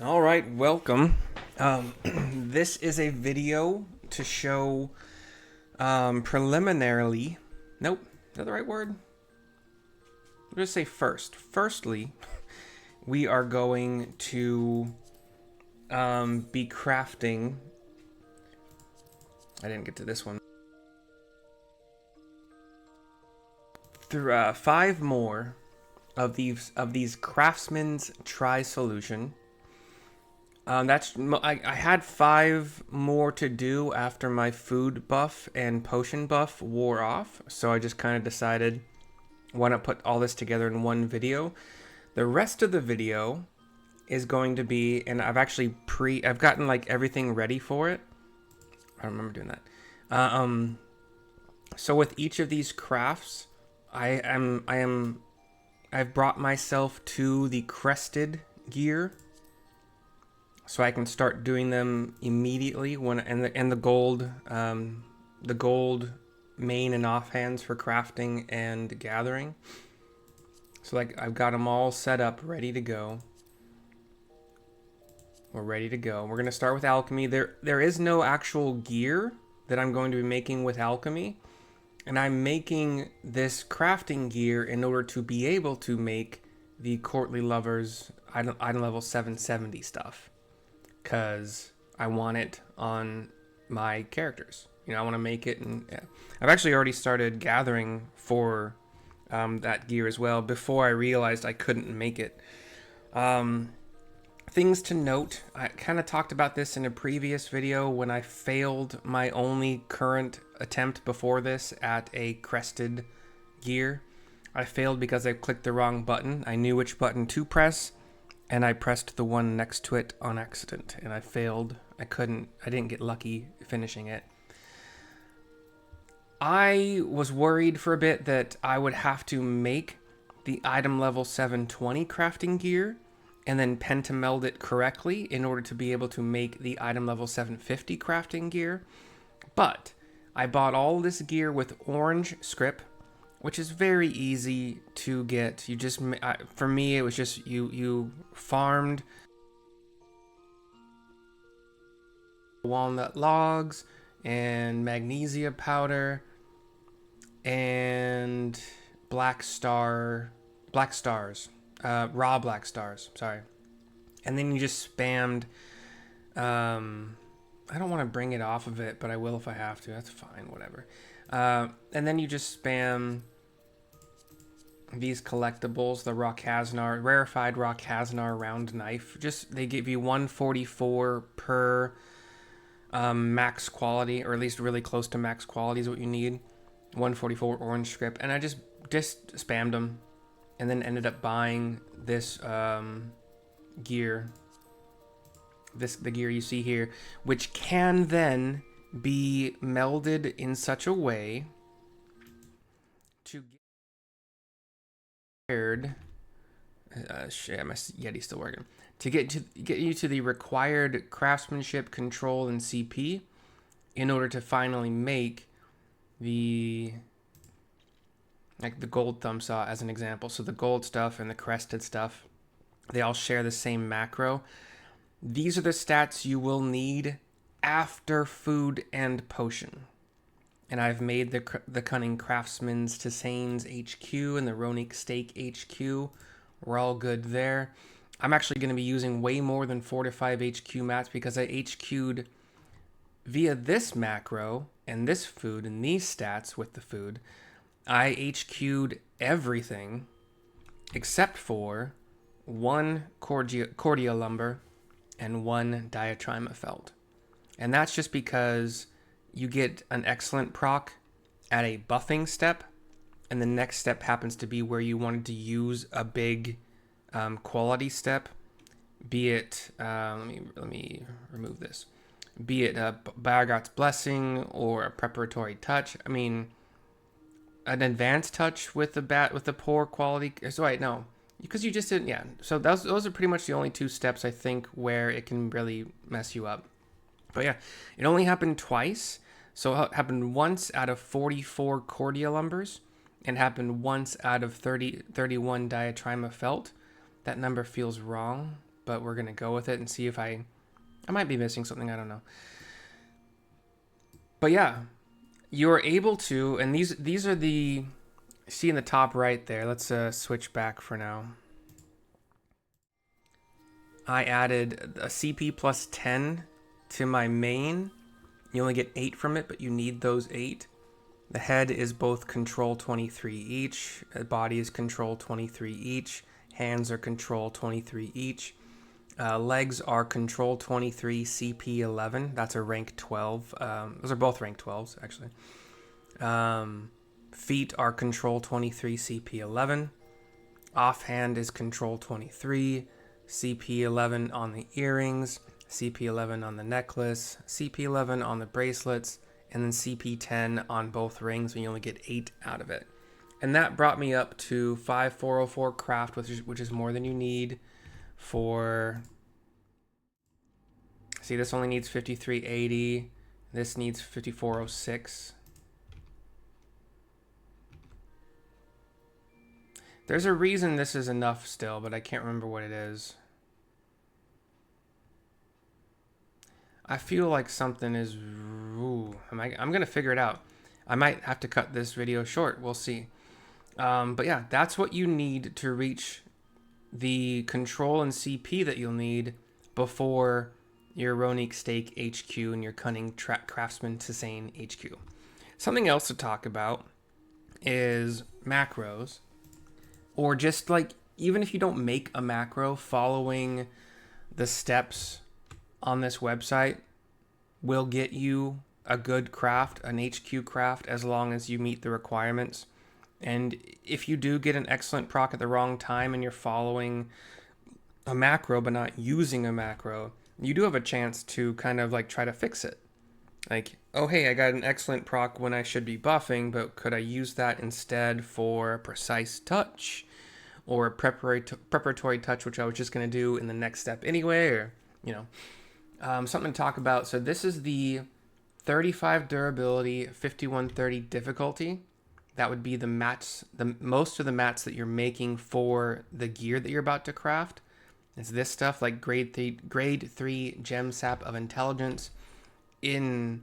All right, welcome. This is a video to show preliminarily. Nope, is that the right word? I'll just say first. Firstly, we are going to be crafting. I didn't get to this one. Through 5 more of these Craftsman's Try solution. I had 5 more to do after my food buff and potion buff wore off, so I just kind of decided why not put all this together in one video. The rest of the video is going to be, and I've gotten like everything ready for it. I don't remember doing that. So with each of these crafts, I've brought myself to the crested gear, so I can start doing them immediately and the gold main and offhands for crafting and gathering. So like I've got them all set up, ready to go. We're ready to go. We're gonna start with alchemy. There is no actual gear that I'm going to be making with alchemy, and I'm making this crafting gear in order to be able to make the Courtly Lovers item level 770 stuff, because I want it on my characters. You know, I want to make it, and yeah. I've actually already started gathering for that gear as well before I realized I couldn't make it. Things to note, I kind of talked about this in a previous video when I failed my only current attempt before this at a crested gear. I failed because I clicked the wrong button. I knew which button to press, and I pressed the one next to it on accident, and I failed. I didn't get lucky finishing it. I was worried for a bit that I would have to make the item level 720 crafting gear and then pentameld it correctly in order to be able to make the item level 750 crafting gear. But I bought all this gear with orange script, which is very easy to get. You just, for me, it was just you farmed walnut logs and magnesia powder and raw black stars, sorry. And then you just spammed, I don't want to bring it off of it, but I will if I have to. That's fine, whatever. And then you just spam these collectibles, the rarefied Rock Hasnar round knife. They give you 144 per max quality, or at least really close to max quality is what you need. 144 orange script, and I just spammed them, and then ended up buying this gear. The gear you see here, which can then be melded in such a way to get paired. Shit, my Yeti's still working. To get you to the required craftsmanship, control, and CP in order to finally make the gold thumb saw as an example. So the gold stuff and the crested stuff, they all share the same macro. These are the stats you will need after food and potion. And I've made the Cunning Craftsman's Tisane's HQ and the Ronic Steak HQ. We're all good there. I'm actually going to be using way more than 4 to 5 HQ mats because I HQ'd via this macro and this food and these stats with the food. I HQ'd everything except for 1 cordia lumber and 1 diatrima felt. And that's just because you get an excellent proc at a buffing step, and the next step happens to be where you wanted to use a big quality step, be it, let me remove this, be it a Biogot's Blessing or a preparatory touch. I mean, an advanced touch with the poor quality. So wait, no, because you just didn't. Yeah. So those are pretty much the only 2 steps I think where it can really mess you up. But yeah, it only happened twice. So it happened once out of 44 cordia lumbers, and happened once out of 31 diatrima felt. That number feels wrong. but we're gonna go with it and see if I might be missing something, I don't know. But yeah, you're able to, and these are the, see in the top right there, let's switch back for now. I added a CP plus 10 to my main. You only get 8 from it, but you need those 8. The head is both control 23 each. The body is control 23 each. Hands are control 23 each. Legs are control 23 CP 11. That's a rank 12. Those are both rank 12s, actually. Feet are control 23 CP 11. Offhand is control 23. CP 11 on the earrings. CP 11 on the necklace. CP 11 on the bracelets. And then CP 10 on both rings, and you only get 8 out of it. And that brought me up to 5404 craft, which is more than you need for... See, this only needs 5380. This needs 5406. There's a reason this is enough still, but I can't remember what it is. I feel like something is... Ooh, I'm going to figure it out. I might have to cut this video short. We'll see. But yeah, that's what you need to reach the control and CP that you'll need before your Ronique Steak HQ and your Cunning Craftsman Tisane HQ. Something else to talk about is macros. Or just like, even if you don't make a macro, following the steps on this website will get you a good craft, an HQ craft, as long as you meet the requirements. And if you do get an excellent proc at the wrong time and you're following a macro but not using a macro, you do have a chance to kind of like try to fix it. Like, oh hey, I got an excellent proc when I should be buffing, but could I use that instead for precise touch or preparatory touch, which I was just going to do in the next step anyway, or, you know. Something to talk about. So this is the 35 durability, 5130 difficulty. That would be the mats, most of the mats that you're making for the gear that you're about to craft. It's this stuff like grade 3 gem sap of intelligence. In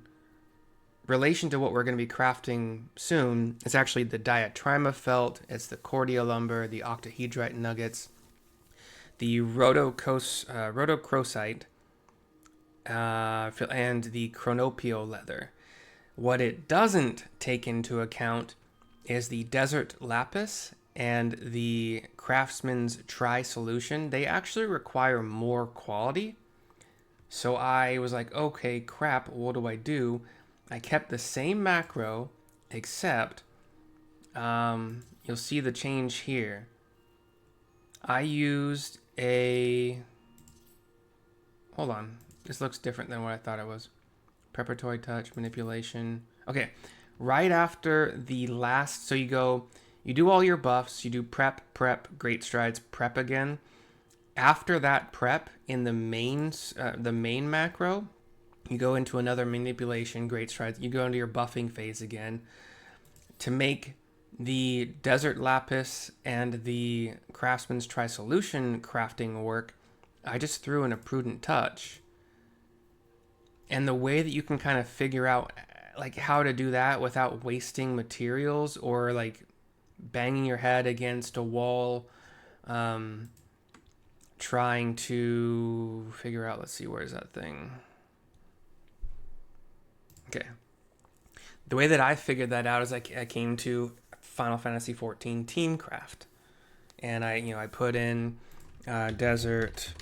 relation to what we're going to be crafting soon, it's actually the diatrima felt, it's the cordia lumber, the octahedrite nuggets, the rhodochrosite, and the chronopio leather. What it doesn't take into account is the desert lapis and the craftsman's tri solution. They actually require more quality. So I was like, okay, crap, what do I do? I kept the same macro, except you'll see the change here. I used a... Hold on. This looks different than what I thought it was. Preparatory touch, manipulation. Okay, right after the last, so you do all your buffs, you do prep, great strides, prep again. After that prep, in the main macro, you go into another manipulation, great strides. You go into your buffing phase again to make the desert lapis and the craftsman's tri-solution crafting work. I just threw in a prudent touch. And the way that you can kind of figure out like how to do that without wasting materials or like banging your head against a wall, trying to figure out, let's see, where's that thing? Okay. The way that I figured that out is I came to Final Fantasy XIV Teamcraft, and I put in desert,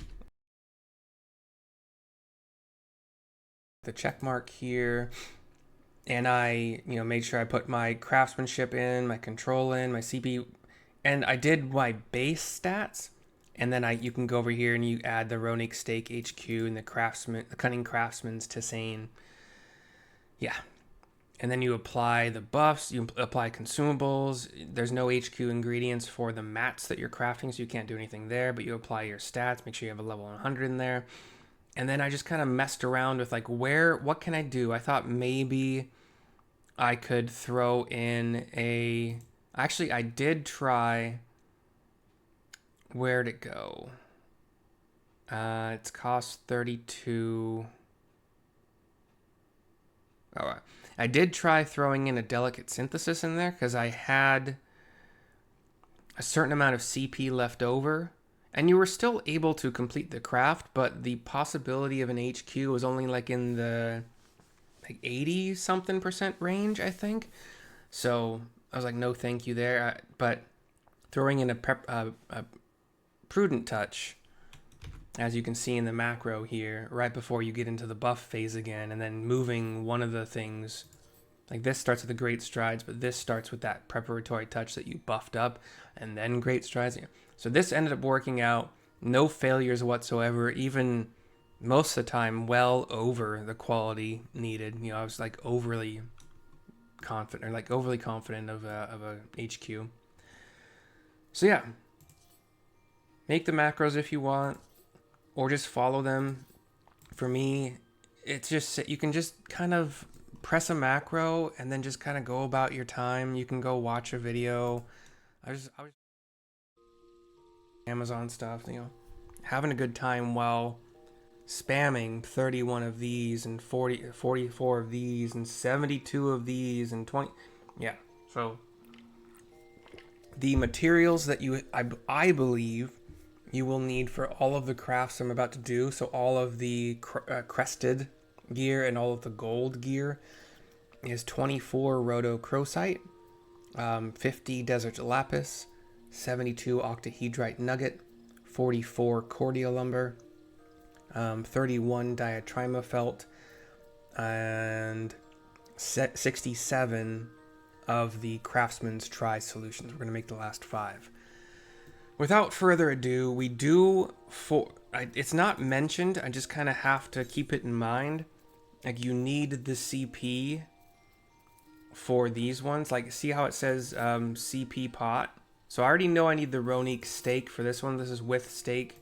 the check mark here, and I made sure I put my craftsmanship in, my control in, my CP, and I did my base stats, and then you can go over here and you add the Ronique Steak HQ and the Cunning Craftsman's Tisane. Yeah. And then you apply the buffs, you apply consumables. There's no HQ ingredients for the mats that you're crafting, so you can't do anything there, but you apply your stats, make sure you have a level 100 in there. And then I just kind of messed around with like, what can I do? I thought maybe I could throw in actually I did try, where'd it go? It's cost 32. Oh, I did try throwing in a delicate synthesis in there because I had a certain amount of CP left over, and you were still able to complete the craft, but the possibility of an HQ was only like in the like 80 something percent range, I think. So I was like, no, thank you there. But throwing in a prudent touch, as you can see in the macro here, right before you get into the buff phase again, and then moving one of the things, like this starts with the great strides, but this starts with that preparatory touch that you buffed up, and then great strides. So this ended up working out, no failures whatsoever, even most of the time well over the quality needed. I was like overly confident of a HQ. So yeah, make the macros if you want, or just follow them. For me, it's just, you can just kind of press a macro and then just kind of go about your time. You can go watch a video. I was Amazon stuff, having a good time while spamming 31 of these and 44 of these and 72 of these and 20. Yeah. So the materials that I believe you will need for all of the crafts I'm about to do, so all of the crested gear and all of the gold gear, is 24 rhodochrosite, 50 desert lapis, 72 octahedrite nugget, 44 cordia lumber, 31 diatrima felt, and 67 of the craftsman's try solutions. We're going to make the last 5. Without further ado, we do it's not mentioned, I just kind of have to keep it in mind. Like, you need the CP for these ones. Like, see how it says CP pot? So I already know I need the Ronique steak for this one. This is with steak.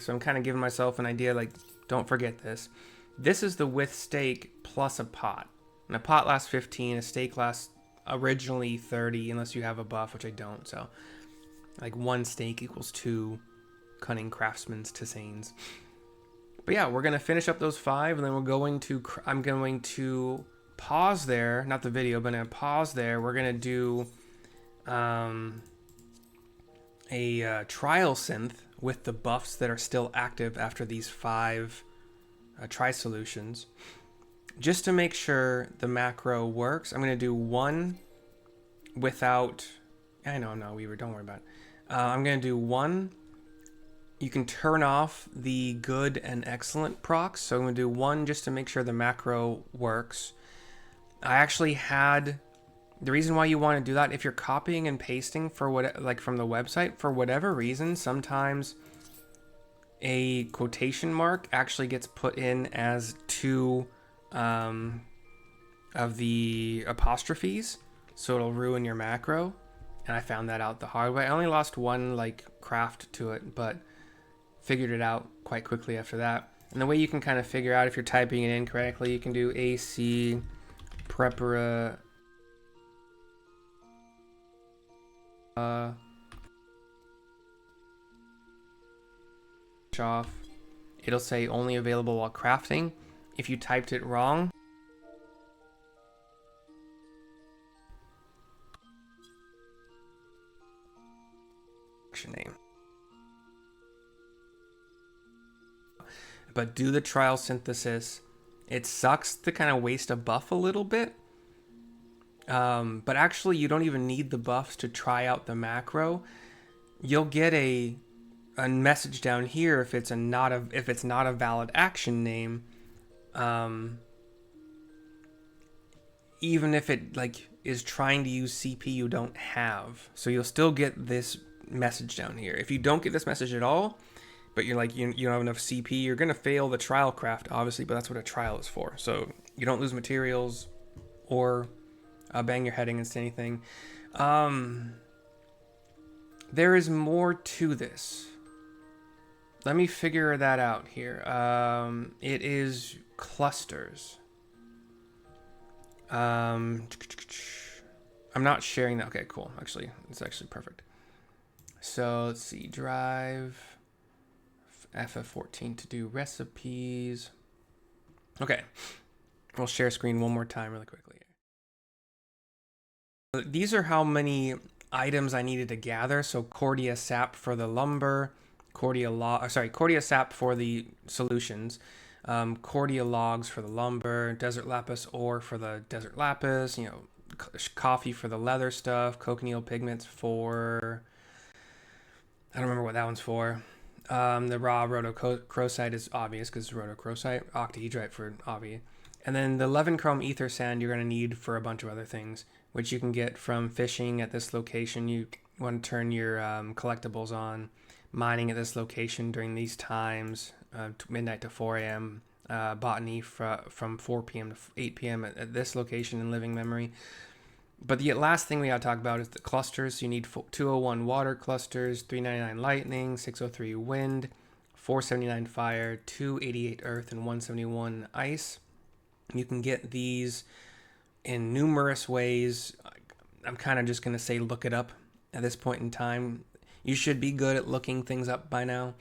So I'm kind of giving myself an idea, like, don't forget this. This is the with steak plus a pot. And a pot lasts 15, a steak lasts originally 30, unless you have a buff, which I don't, so like 1 steak equals 2 cunning craftsman's tisanes. But yeah, we're going to finish up those 5, and then I'm going to pause there, not the video, but I'm going to pause there. We're going to do a trial synth with the buffs that are still active after these 5 try solutions, just to make sure the macro works. I'm going to do 1 without, don't worry about it. I'm going to do 1. You can turn off the good and excellent procs. So I'm going to do 1 just to make sure the macro works. I actually had, the reason why you want to do that, if you're copying and pasting from the website, for whatever reason, sometimes a quotation mark actually gets put in as 2 of the apostrophes. So it'll ruin your macro. And I found that out the hard way. I only lost 1 craft to it, but figured it out quite quickly after that. And the way you can kind of figure out if you're typing it in correctly, you can do AC prepara off. It'll say only available while crafting. If you typed it wrong, name. But do the trial synthesis. It sucks to kind of waste a buff a little bit. But actually, you don't even need the buffs to try out the macro. You'll get a message down here if it's not a valid action name. Even if it is trying to use CP you don't have. So you'll still get this message down here. If you don't get this message at all, but you're you don't have enough CP, you're gonna fail the trial craft, obviously, but that's what a trial is for. So you don't lose materials or bang your head against anything. There is more to this. Let me figure that out here. It is clusters. I'm not sharing that. Okay, cool. Actually, it's actually perfect. So let's see. Drive. FF14 to do recipes. Okay, we'll share screen one more time really quickly. These are how many items I needed to gather. So Cordia sap for the lumber, Cordia sap for the solutions, Cordia logs for the lumber, desert lapis ore for the desert lapis, you know, coffee for the leather stuff, cochineal pigments for, I don't remember what that one's for. The raw rhodochrosite is obvious because it's rhodochrosite, octahedrite for obvi. And then the 11 chrome ether sand you're going to need for a bunch of other things, which you can get from fishing at this location. You want to turn your collectibles on, mining at this location during these times, midnight to 4 a.m., botany from 4 p.m. to 8 p.m. at this location in living memory. But the last thing we got to talk about is the clusters. You need 201 water clusters, 399 lightning, 603 wind, 479 fire, 288 earth, and 171 ice. You can get these in numerous ways. I'm kind of just going to say look it up at this point in time. You should be good at looking things up by now.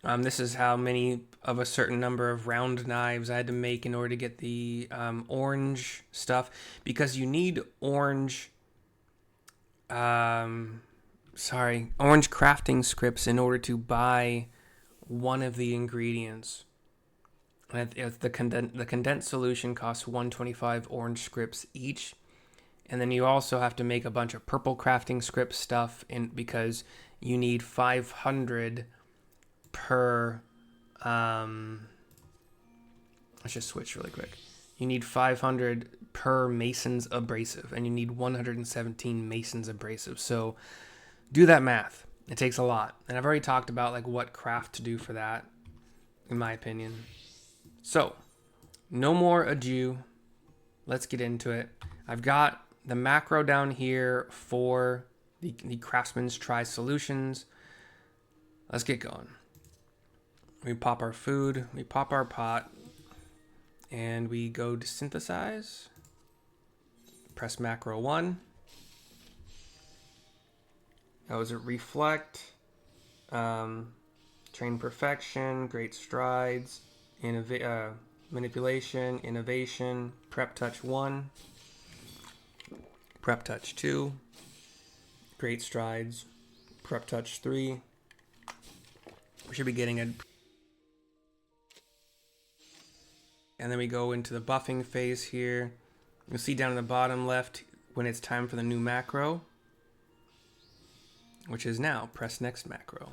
This is how many of a certain number of round knives I had to make in order to get the orange stuff, because you need orange crafting scripts in order to buy one of the ingredients. The condensed solution costs 125 orange scripts each. And then you also have to make a bunch of purple crafting script stuff because you need 500 per... let's just switch really quick. You need 500 per Mason's abrasive, and you need 117 Mason's abrasive. So do that math. It takes a lot. And I've already talked about like what craft to do for that, in my opinion. So, no more ado. Let's get into it. I've got the macro down here for the Craftsman's Try solutions. Let's get going. We pop our food, we pop our pot, and we go to synthesize. Press macro 1. That was a reflect, train perfection, great strides, manipulation, innovation, prep touch 1, prep touch 2, great strides, prep touch 3. We should be getting a... And then we go into the buffing phase here. You'll see down in the bottom left when it's time for the new macro, which is now. Press next macro.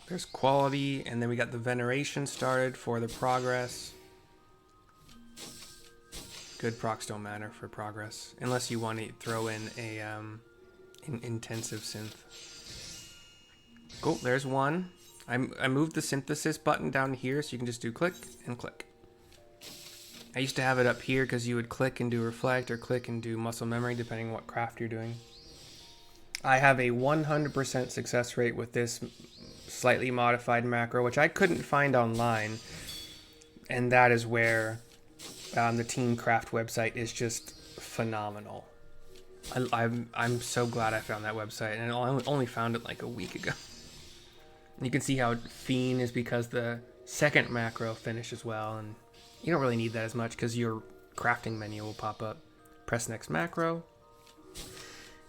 There's quality, and then we got the veneration started for the progress. Good procs don't matter for progress, unless you want to throw in a an intensive synth. Cool, there's one. I moved the synthesis button down here so you can just do click and click. I used to have it up here because you would click and do reflect or click and do muscle memory depending on what craft you're doing. I have a 100% success rate with this slightly modified macro, which I couldn't find online, and that is where the Team Craft website is just phenomenal. I'm so glad I found that website, and I only found it like a week ago. You can see how Fiend is because the second macro finishes well, and you don't really need that as much because your crafting menu will pop up. Press next macro.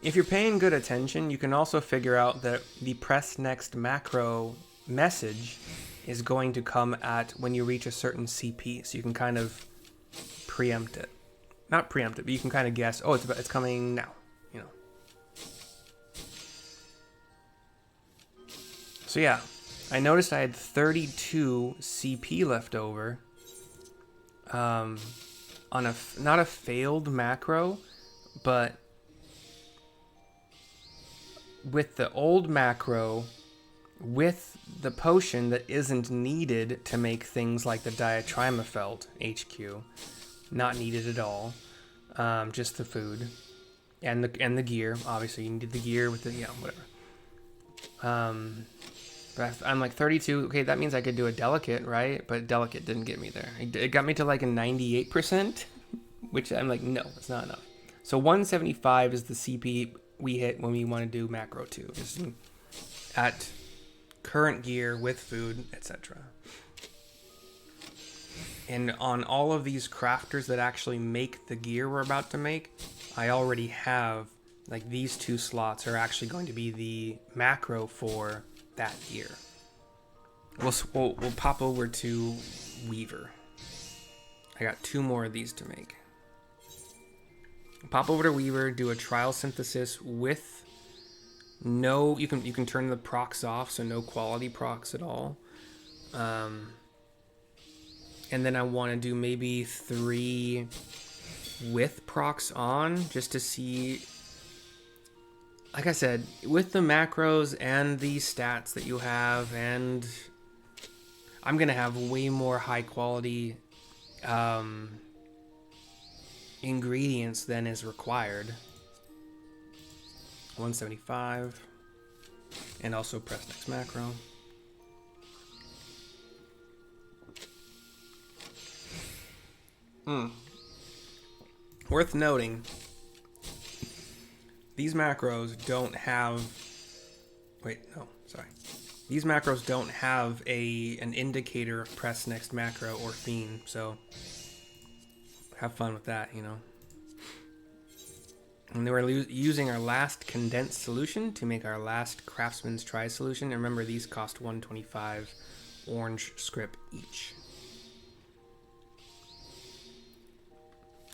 If you're paying good attention, you can also figure out that the press next macro message is going to come at when you reach a certain CP, so you can kind of preempt it. Not preempt it, but you can kind of guess, oh, it's coming now, you know. So yeah, I noticed I had 32 CP left over on not a failed macro, but with the old macro, with the potion that isn't needed to make things like the Diatrimafelt HQ, not needed at all, just the food and the gear. Obviously, you needed the gear with the whatever. But I'm like 32. Okay, that means I could do a delicate, right? But delicate didn't get me there. It got me to like a 98%, which I'm like, no, it's not enough. So 175 is the CP we hit when we want to do macro 2. Just at current gear with food, etc. And on all of these crafters that actually make the gear we're about to make, I already have, like, these 2 slots are actually going to be the macro for that gear. We'll pop over to Weaver. I got 2 more of these to make. Pop over to Weaver, do a trial synthesis with no, you can turn the procs off, so no quality procs at all. And then I want to do maybe 3 with procs on, just to see, like I said, with the macros and the stats that you have, and I'm going to have way more high quality ingredients than is required. 175. And also press next macro. Worth noting, these macros don't have, these macros don't have an indicator of press next macro or fiend, so have fun with that, you know. And we're using our last condensed solution to make our last Craftsman's Try solution. And remember, these cost 125 orange script each.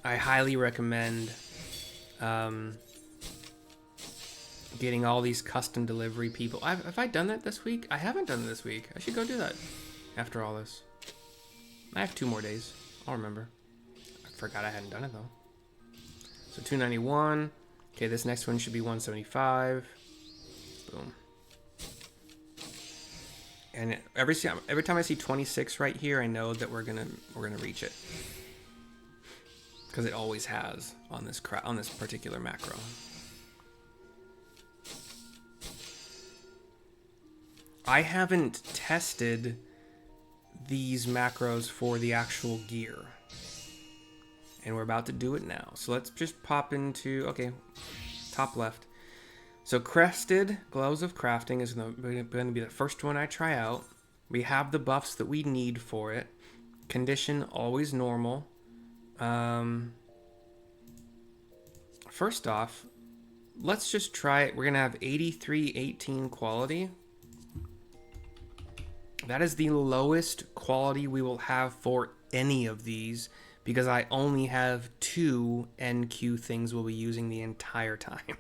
I highly recommend getting all these custom delivery people. Have I done that this week? I haven't done it this week. I should go do that after all this. I have 2 more days. I'll remember. I forgot I hadn't done it though. So 291. Okay, this next one should be 175. Boom. And every time I see 26 right here, I know that we're gonna reach it, because it always has on this particular macro. I haven't tested these macros for the actual gear, and we're about to do it now. So let's just pop into, okay, top left. So Crested Gloves of Crafting is going to be the first one I try out. We have the buffs that we need for it. Condition always normal. First off, let's just try it. We're going to have 8318 quality. That is the lowest quality we will have for any of these, because I only have 2 NQ things we'll be using the entire time.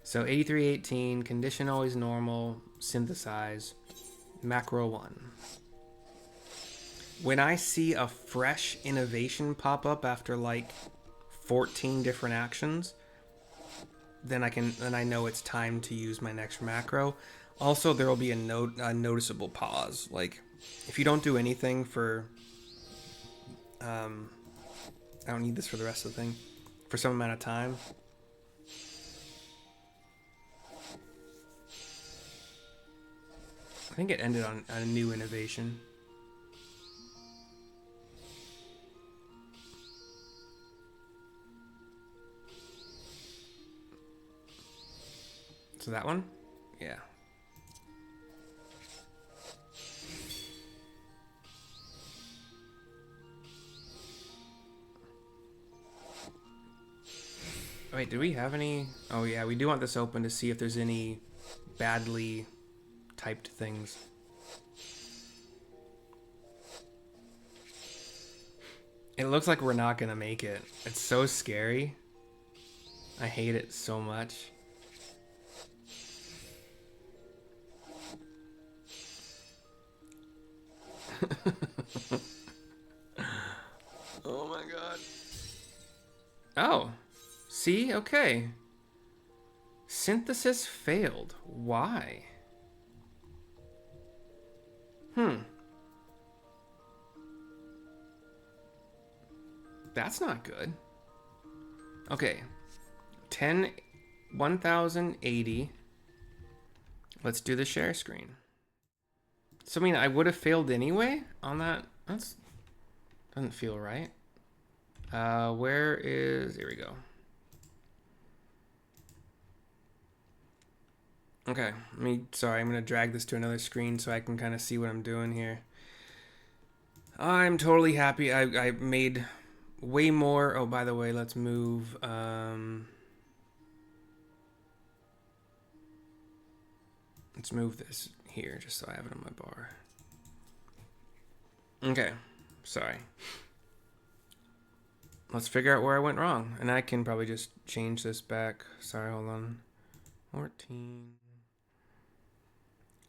So 8318, condition always normal, synthesize, macro 1. When I see a fresh innovation pop up after like 14 different actions, then I know it's time to use my next macro. Also, there will be a noticeable pause. Like, if you don't do anything for, I don't need this for the rest of the thing, for some amount of time. I think it ended on a new innovation. So that one? Yeah. Wait, do we have any? Oh yeah, we do want this open to see if there's any badly typed things. It looks like we're not gonna make it. It's so scary. I hate it so much. Oh my god. Oh. See? Okay. Synthesis failed. Why? That's not good. Okay. 1080. Let's do the share screen. So, I mean, I would have failed anyway on that. Doesn't feel right. Here we go. Okay, sorry, I'm gonna drag this to another screen so I can kind of see what I'm doing here. I'm totally happy. I made way more. Oh, by the way, let's move. Let's move this here just so I have it on my bar. Okay, sorry. Let's figure out where I went wrong. And I can probably just change this back. Sorry, hold on. 14.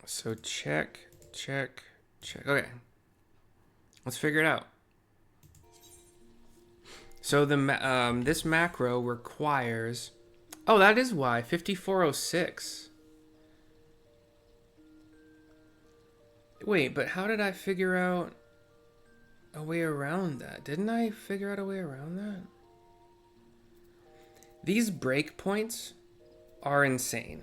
So check, check, check. Okay. Let's figure it out. So this macro requires... Oh, that is why. 5406. Wait, but how did I figure out a way around that? Didn't I figure out a way around that? These breakpoints are insane.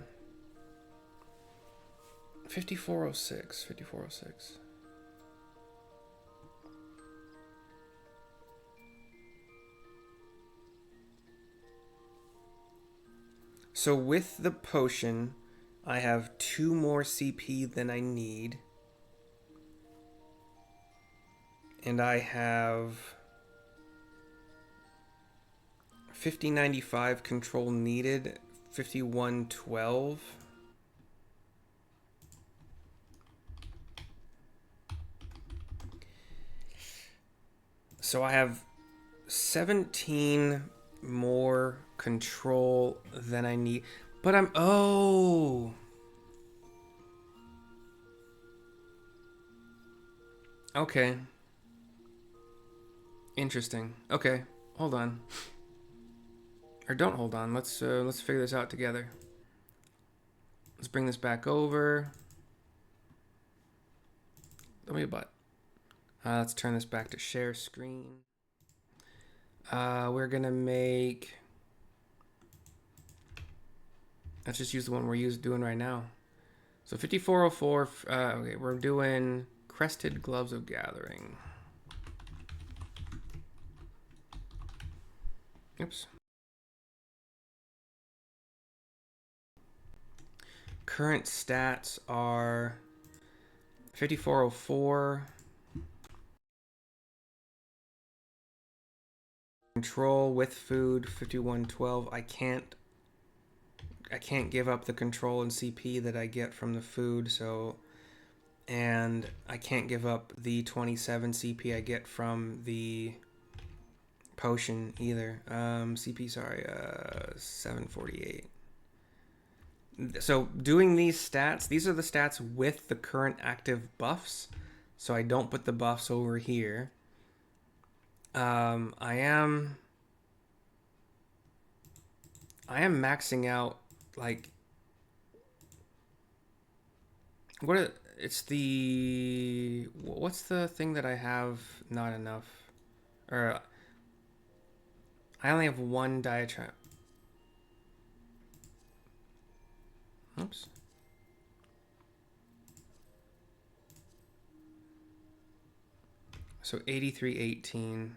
5406, 5406. So with the potion, I have 2 more CP than I need. And I have 5095 control needed, 5112. So I have 17 more control than I need. But I'm... Oh! Okay. Interesting. Okay. Hold on. Or don't hold on. Let's figure this out together. Let's bring this back over. Let me a butt. Let's turn this back to share screen. We're gonna make... Let's just use the one we're doing right now. So 5404, okay, we're doing Crested Gloves of Gathering. Oops. Current stats are 5404. Control with food, 5112. I can't give up the control and CP that I get from the food, so... And I can't give up the 27 CP I get from the potion either. CP, sorry, 748. So doing these stats, these are the stats with the current active buffs. So I don't put the buffs over here. I am maxing out, like, what's the thing that I have not enough? Or I only have 1 diatribe. Oops. So 8318.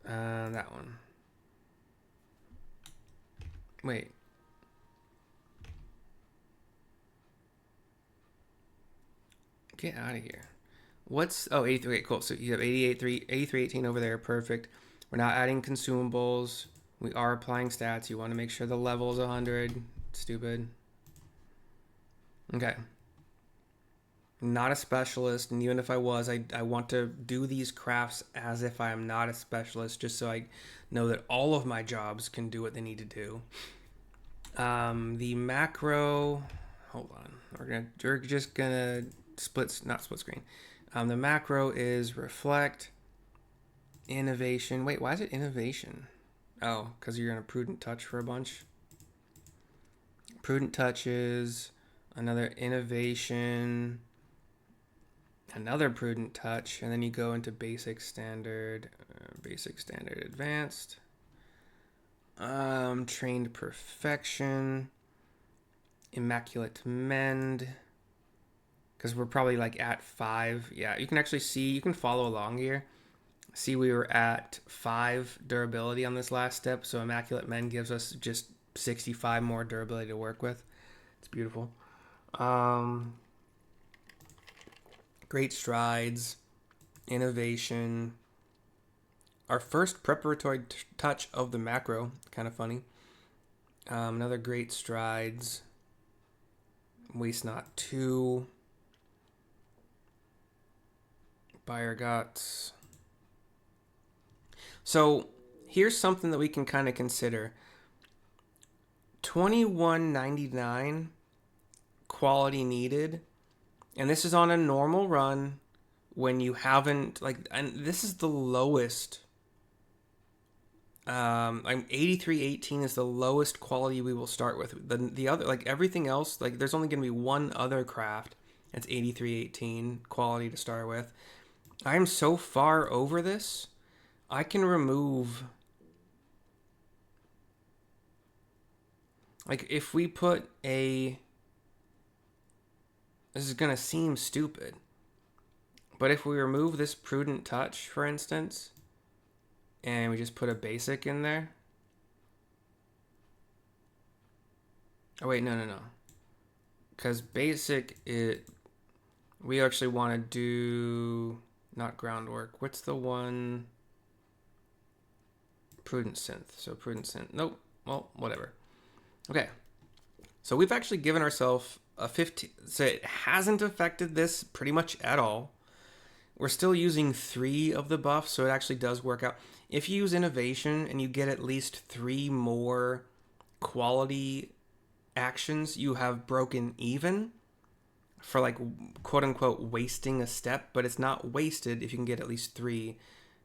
That one. Wait. Get out of here. Oh, 83. Okay, cool. So you have 8318 over there. Perfect. We're not adding consumables. We are applying stats. You want to make sure the level is 100. Stupid. Okay. Not a specialist, and even if I was, I want to do these crafts as if I am not a specialist, just so I know that all of my jobs can do what they need to do. The macro, hold on, we're just gonna not split screen. The macro is reflect, innovation. Wait, why is it innovation? Oh, because you're gonna prudent touch for a bunch. Prudent touches, another innovation, another prudent touch, and then you go into basic standard advanced, trained perfection, immaculate mend, because we're probably like at 5. Yeah, you can actually see, you can follow along here. See, we were at 5 durability on this last step, so immaculate mend gives us just 65 more durability to work with. It's beautiful. Great strides, innovation. Our first preparatory touch of the macro, kind of funny. Another great strides. Waste not 2. Buyer Guts. So here's something that we can kind of consider. 21.99 quality needed, and this is on a normal run when you haven't and this is the lowest. 83.18 is the lowest quality we will start with. The other, like everything else, like there's only going to be one other craft that's 83.18 quality to start with. I am so far over this. I can remove, like if we put this is going to seem stupid, but if we remove this prudent touch, for instance, and we just put a basic in there. Oh wait, no. Because basic, we actually want to do not groundwork. What's the one? Prudent synth. So prudent synth. Nope. Well, whatever. Okay. So we've actually given ourselves a 15. So it hasn't affected this pretty much at all. We're still using 3 of the buffs, so it actually does work out. If you use innovation and you get at least 3 more quality actions, you have broken even for like quote unquote wasting a step, but it's not wasted if you can get at least 3,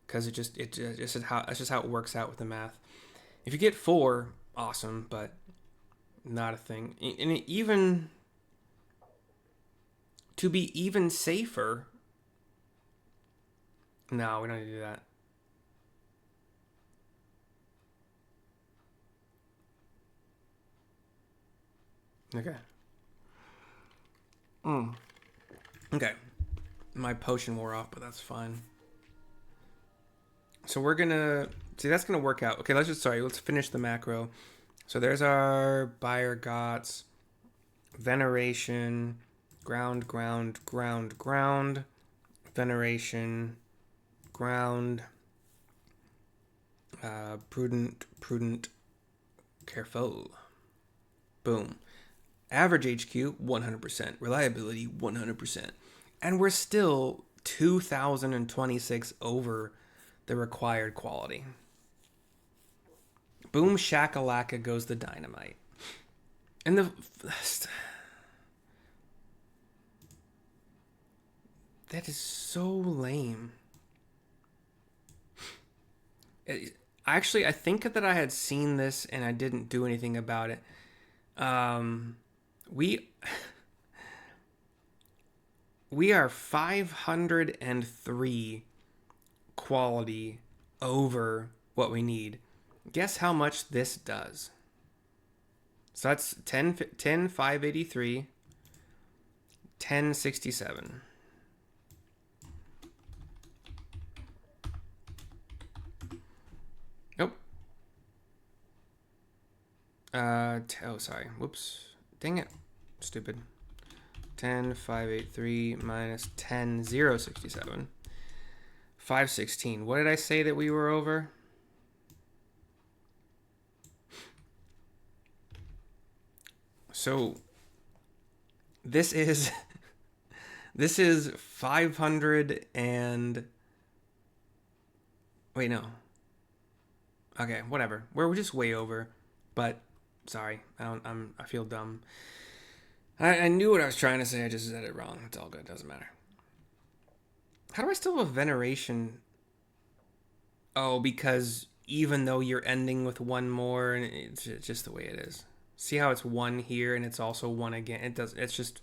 because that's just how it works out with the math. If you get 4, awesome, but not a thing. And even to be even safer, no, we don't need to do that. Okay. Okay. My potion wore off, but that's fine. So we're gonna see, that's gonna work out. Okay, let's finish the macro. So there's our Buyer Gots, Veneration, ground, Veneration, ground, prudent, careful. Boom. Average HQ, 100%. Reliability, 100%. And we're still 2,026 over the required quality. Boom shakalaka goes the dynamite. And that is so lame. I think that I had seen this and I didn't do anything about it. We are 503 quality over what we need. Guess how much this does? So that's 583, 1067. Nope. Sorry. Whoops. Dang it. Stupid. 10,583 minus 10,067. 516. What did I say that we were over? So this is 500 and wait, no. Okay, whatever. We're just way over, but sorry. I feel dumb. I knew what I was trying to say. I just said it wrong. It's all good. Doesn't matter. How do I still have Veneration? Oh, because even though you're ending with 1 more, and it's just the way it is. See how it's 1 here and it's also 1 again? It's just,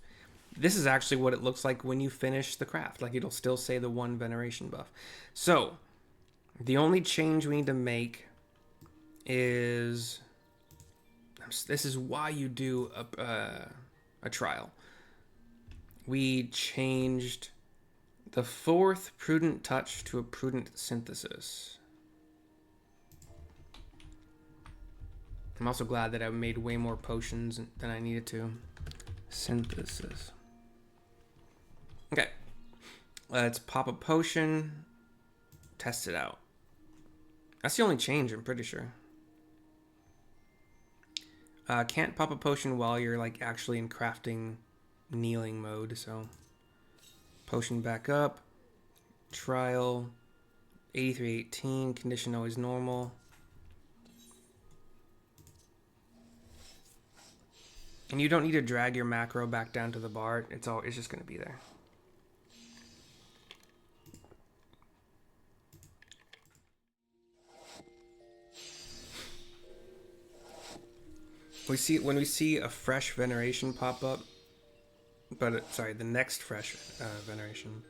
this is actually what it looks like when you finish the craft. Like it'll still say the 1 Veneration buff. So the only change we need to make is, this is why you do a trial. We changed the 4th prudent touch to a prudent synthesis. I'm also glad that I made way more potions than I needed to. synthesis. Okay. Let's pop a potion. Test it out. That's the only change, I'm pretty sure. Can't pop a potion while you're like actually in crafting kneeling mode, so potion back up. Trial 8318, condition always normal. And you don't need to drag your macro back down to the bar. It's just going to be there. When we see a fresh veneration pop up, but sorry, the next fresh veneration.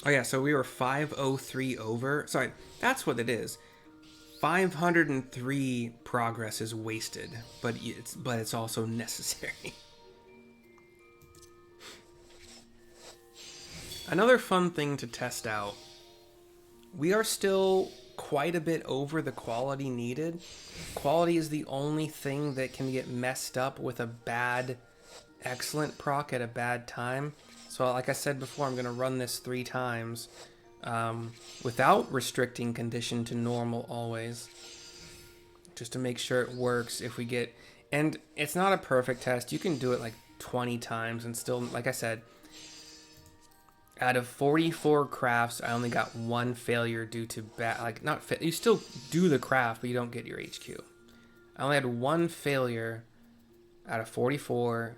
Oh yeah, so we were 503 over. Sorry, that's what it is. 503 progress is wasted, but it's also necessary. Another fun thing to test out. We are still quite a bit over the quality needed. Quality is the only thing that can get messed up with a bad excellent proc at a bad time. So like I said before, I'm going to run this 3 times without restricting condition to normal always, just to make sure it works. If we get, and it's not a perfect test, you can do it like 20 times and still, like I said, out of 44 crafts, I only got 1 failure due to bad, like not you still do the craft, but you don't get your HQ. I only had 1 failure out of 44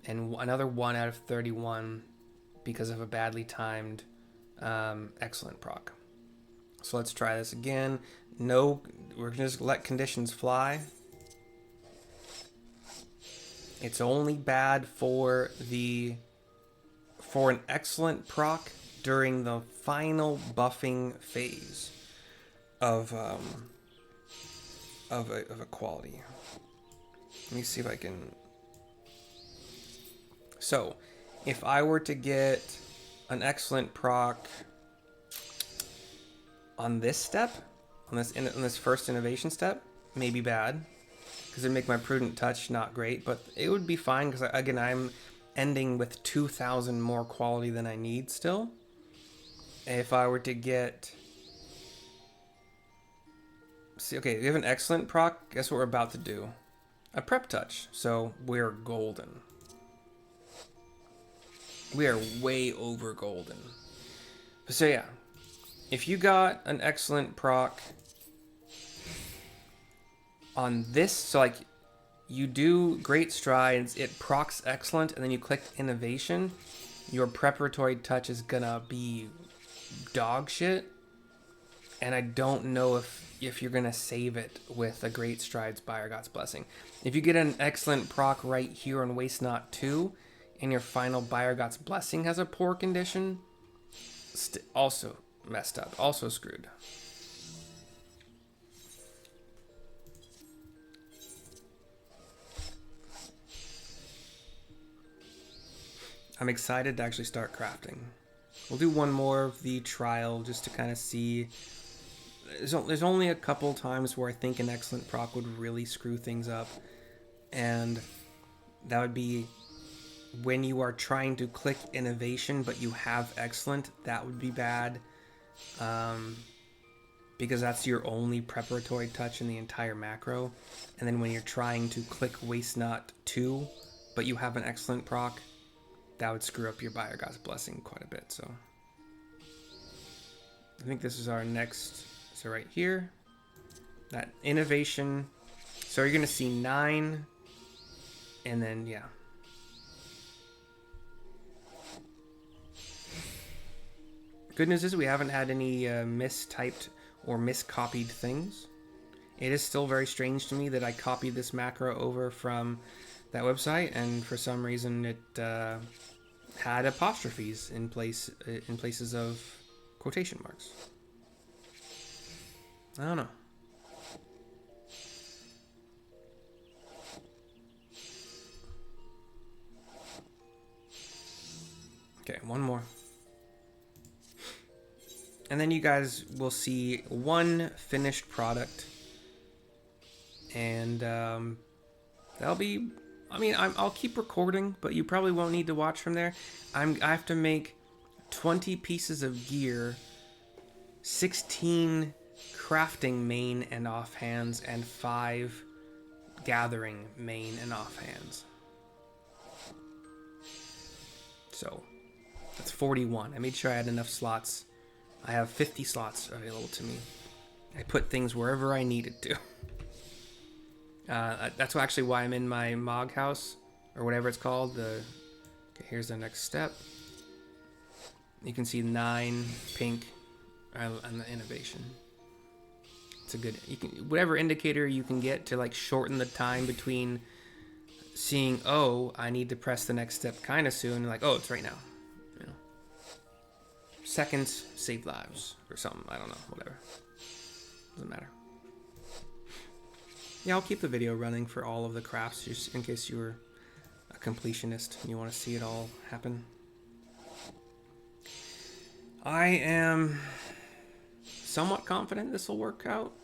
and another 1 out of 31 because of a badly timed excellent proc. So let's try this again. No, we're gonna just let conditions fly. It's only bad for an excellent proc during the final buffing phase of a quality. Let me see if I can. So, if I were to get an excellent proc on this step, on this first innovation step, maybe bad, because it'd make my prudent touch not great, but it would be fine because again I'm ending with 2,000 more quality than I need still. If I were to get, see, okay, we have an excellent proc. Guess what we're about to do? A prep touch. So we're golden. We are way over golden. So yeah, if you got an excellent proc on this, so like you do great strides, it procs excellent, and then you click innovation, your preparatory touch is gonna be dog shit. And I don't know if you're gonna save it with a great strides by our God's blessing. If you get an excellent proc right here on Waste Not 2, and your final Buyer God's Blessing has a poor condition, also messed up, also screwed. I'm excited to actually start crafting. We'll do one more of the trial just to kind of see. There's only a couple times where I think an excellent proc would really screw things up, and that would be when you are trying to click innovation but you have excellent. That would be bad, because that's your only preparatory touch in the entire macro. And then when you're trying to click Waste Not 2 but you have an excellent proc, that would screw up your Buyer God's Blessing quite a bit. So I think this is our next. So right here, that innovation. So you're gonna see 9, and then yeah. Good news is we haven't had any mistyped or miscopied things. It is still very strange to me that I copied this macro over from that website, and for some reason it had apostrophes in places of quotation marks. I don't know. Okay, one more. And then you guys will see one finished product. And that'll be... I mean, I'll keep recording, but you probably won't need to watch from there. I have to make 20 pieces of gear, 16 crafting main and offhands, and 5 gathering main and offhands. So that's 41. I made sure I had enough slots. I have 50 slots available to me. I put things wherever I needed to. That's actually why I'm in my Mog house, or whatever it's called. Okay, here's the next step. You can see 9 pink on the innovation. It's a good, whatever indicator you can get to like shorten the time between seeing, oh, I need to press the next step kind of soon, like, oh, it's right now. You know, seconds save lives or something. I don't know, whatever. Doesn't matter. Yeah, I'll keep the video running for all of the crafts, just in case you were a completionist and you want to see it all happen. I am somewhat confident this will work out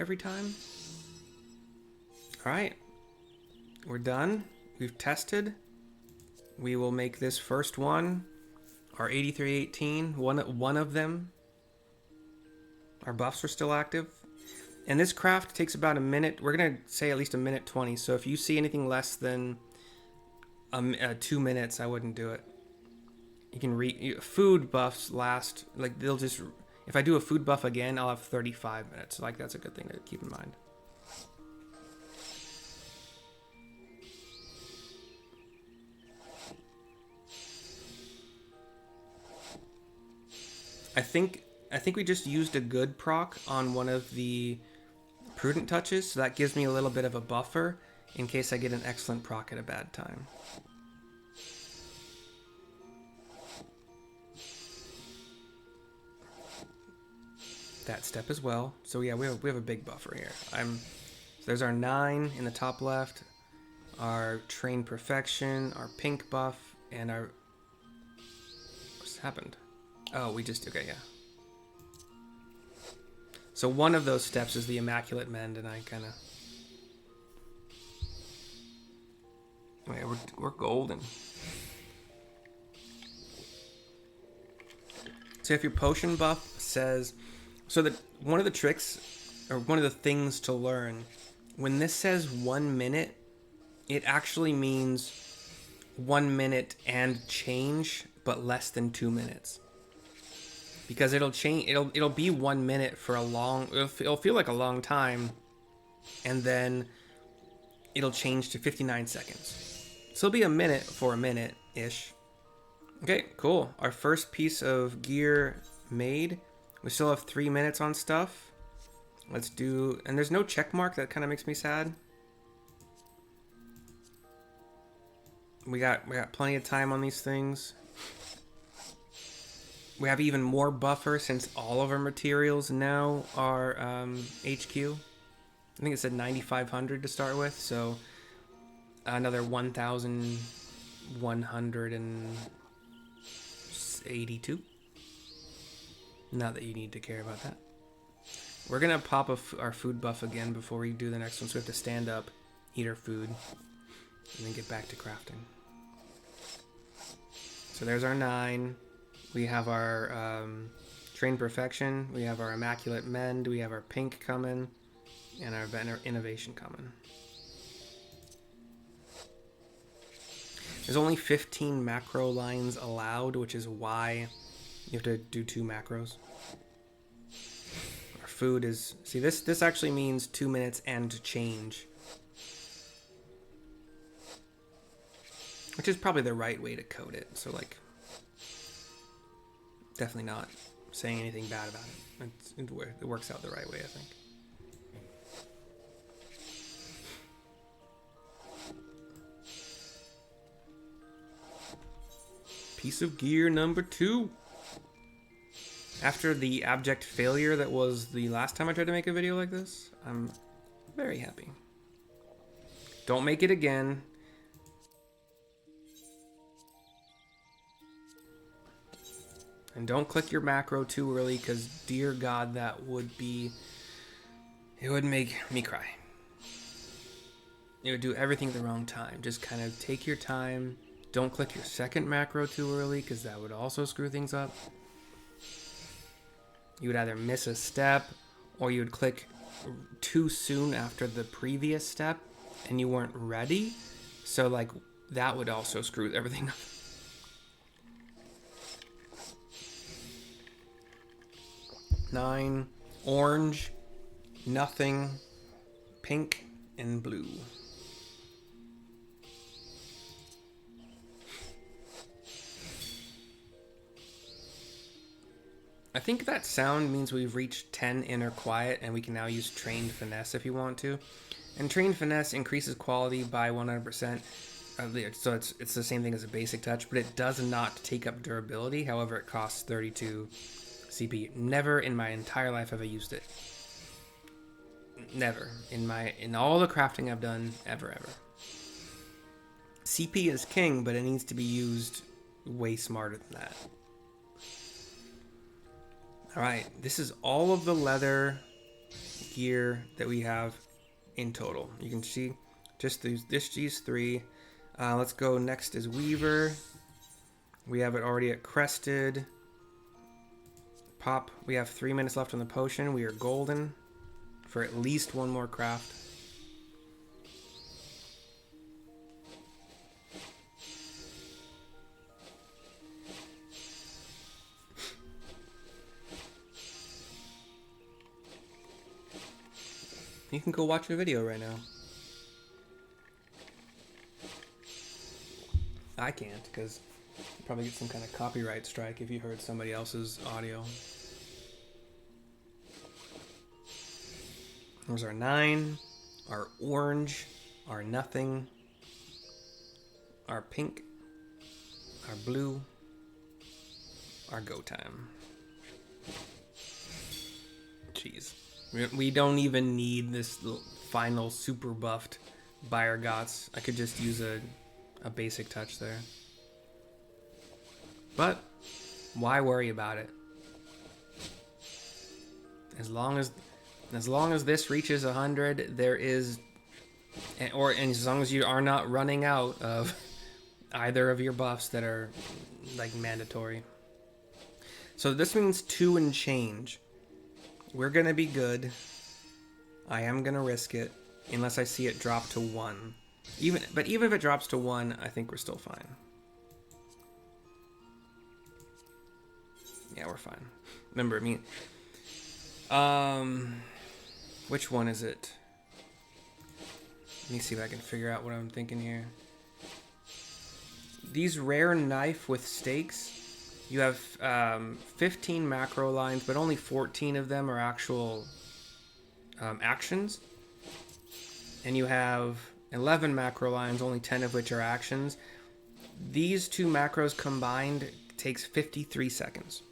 every time. Alright, we're done. We've tested. We will make this first one, our 8318, one of them. Our buffs are still active. And this craft takes about a minute. We're going to say at least a minute 20. So if you see anything less than 2 minutes, I wouldn't do it. You can food buffs last, like they'll just, if I do a food buff again, I'll have 35 minutes. Like that's a good thing to keep in mind. I think we just used a good proc on one of the prudent touches, so that gives me a little bit of a buffer in case I get an excellent proc at a bad time. That step as well. So yeah, we have a big buffer here. So there's our 9 in the top left, our train perfection, our pink buff, and our, what's happened? Oh, we just, okay, yeah. So one of those steps is the Immaculate Mend, and I kind of... Wait, we're golden. So if your potion buff says... So that one of the tricks, or one of the things to learn, when this says 1 minute, it actually means 1 minute and change, but less than 2 minutes. Because it'll change, it'll be 1 minute for a long, it'll feel like a long time, and then it'll change to 59 seconds. So it'll be a minute for a minute-ish. Okay, cool. Our first piece of gear made. We still have 3 minutes on stuff. Let's do, and there's no check mark, that kind of makes me sad. We got plenty of time on these things. We have even more buffer since all of our materials now are HQ. I think it said 9,500 to start with, so another 1,182. Not that you need to care about that. We're gonna pop our food buff again before we do the next one, so we have to stand up, eat our food, and then get back to crafting. So there's our 9. We have our Train Perfection. We have our Immaculate Mend. We have our pink coming, and our innovation coming. There's only 15 macro lines allowed, which is why you have to do 2 macros. Our food is... See, this actually means 2 minutes and change. Which is probably the right way to code it. So, like, definitely not saying anything bad about it. It works out the right way, I think. Piece of gear number 2. After the abject failure that was the last time I tried to make a video like this, I'm very happy. Don't make it again. And don't click your macro too early, because dear God, that would be... It would make me cry. It would do everything at the wrong time. Just kind of take your time. Don't click your second macro too early, because that would also screw things up. You would either miss a step, or you would click too soon after the previous step, and you weren't ready. So, like, that would also screw everything up. 9, orange, nothing, pink, and blue. I think that sound means we've reached 10 inner quiet, and we can now use trained finesse if you want to. And trained finesse increases quality by 100%. So it's the same thing as a basic touch, but it does not take up durability. However, it costs 32 CP. Never in my entire life have I used it. Never. In all the crafting I've done, ever. CP is king, but it needs to be used way smarter than that. Alright, this is all of the leather gear that we have in total. You can see just these 3. Let's go next is Weaver. We have it already at Crested. Pop, we have 3 minutes left on the potion. We are golden for at least one more craft. You can go watch a video right now. I can't, because you'll probably get some kind of copyright strike if you heard somebody else's audio. There's our 9, our orange, our nothing, our pink, our blue, our go time. Jeez. We don't even need this final super buffed Buyer Gots. I could just use a basic touch there. But why worry about it? As long as this reaches 100, there is, and as long as you are not running out of either of your buffs that are like mandatory. So this means 2 and change. We're gonna be good. I am gonna risk it unless I see it drop to 1. Even if it drops to 1, I think we're still fine. Yeah, we're fine. Remember, which one is it? Let me see if I can figure out what I'm thinking here. These rare knife with stakes, you have 15 macro lines, but only 14 of them are actual actions. And you have 11 macro lines, only 10 of which are actions. These 2 macros combined takes 53 seconds.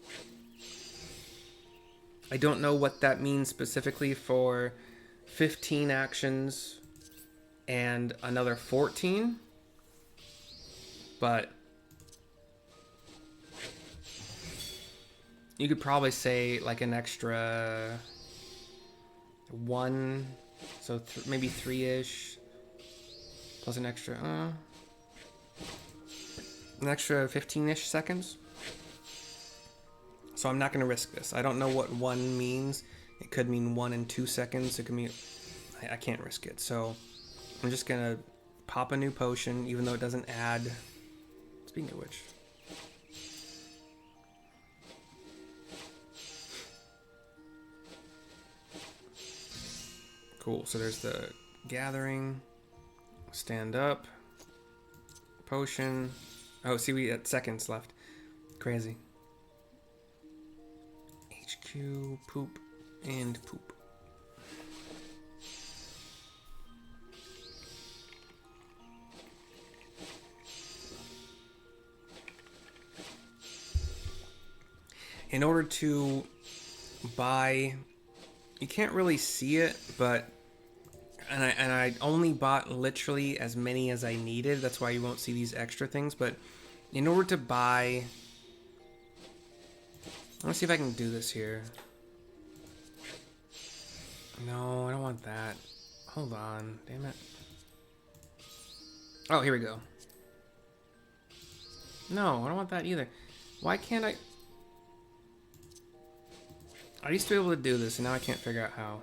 I don't know what that means specifically for 15 actions and another 14, but you could probably say like an extra 1, so maybe 3-ish, plus an extra 15-ish seconds. So I'm not going to risk this. I don't know what 1 means. It could mean 1 and 2 seconds. It could mean... I can't risk it. So I'm just going to pop a new potion, even though it doesn't add... Speaking of which... Cool. So there's the gathering. Stand up. Potion. Oh, see, we got seconds left. Crazy. HQ, poop, and poop. In order to buy, you can't really see it, but and I only bought literally as many as I needed. That's why you won't see these extra things. But in order to buy Let's see if I can do this here. No, I don't want that. Hold on, damn it. Oh, here we go. No, I don't want that either. Why can't I? I used to be able to do this, and now I can't figure out how.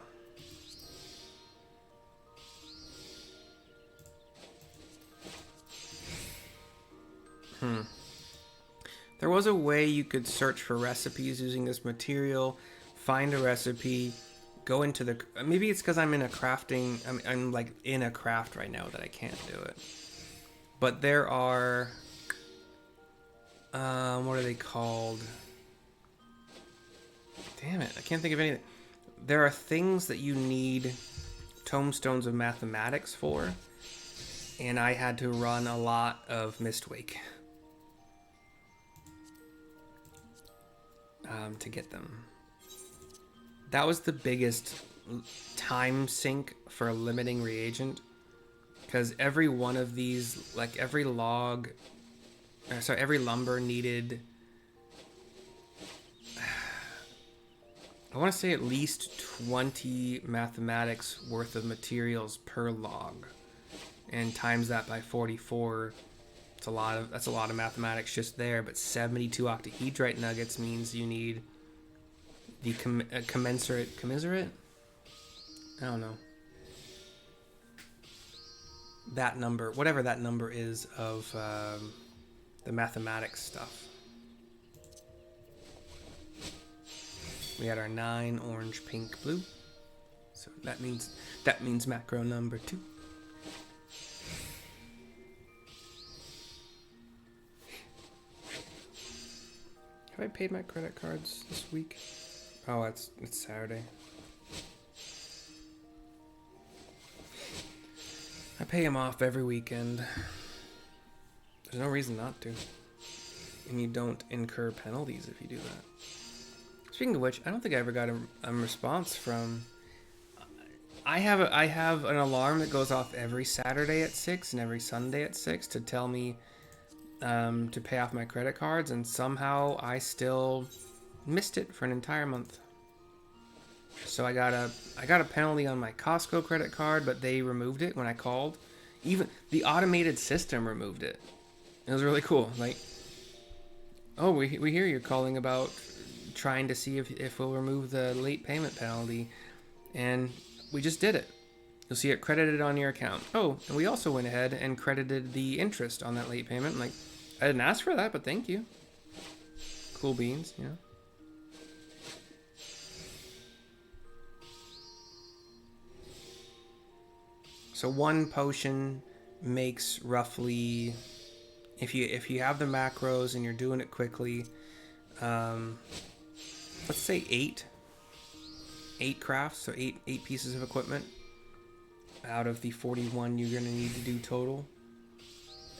There was a way you could search for recipes using this material, find a recipe, go into the... Maybe it's because I'm in a crafting... I'm like in a craft right now that I can't do it. But there are... what are they called? Damn it, I can't think of anything. There are things that you need tomestones of mathematics for, and I had to run a lot of Mistwake to get them. That was the biggest time sink for a limiting reagent, because every one of these, like every log, sorry, every lumber needed, I want to say at least 20 mathematics worth of materials per log, and times that by 44. That's a lot of mathematics just there. But 72 octahedrite nuggets means you need the commensurate. I don't know. That number, whatever that number is of the mathematics stuff. We had our 9 orange, pink, blue. So that means macro number 2. Have I paid my credit cards this week? Oh, it's Saturday. I pay them off every weekend. There's no reason not to. And you don't incur penalties if you do that. Speaking of which, I don't think I ever got a response from... I have an alarm that goes off every Saturday at 6 and every Sunday at 6 to tell me to pay off my credit cards, and somehow I still missed it for an entire month. So I got a penalty on my Costco credit card, but they removed it when I called. Even the automated system removed it. It was really cool. Like, oh, we hear you're calling about trying to see if we'll remove the late payment penalty, and we just did it. You'll see it credited on your account. Oh, and we also went ahead and credited the interest on that late payment. I'm like, I didn't ask for that, but thank you. Cool beans, you know. So one potion makes roughly, if you have the macros and you're doing it quickly, let's say 8 crafts, so eight pieces of equipment out of the 41 you're gonna need to do total.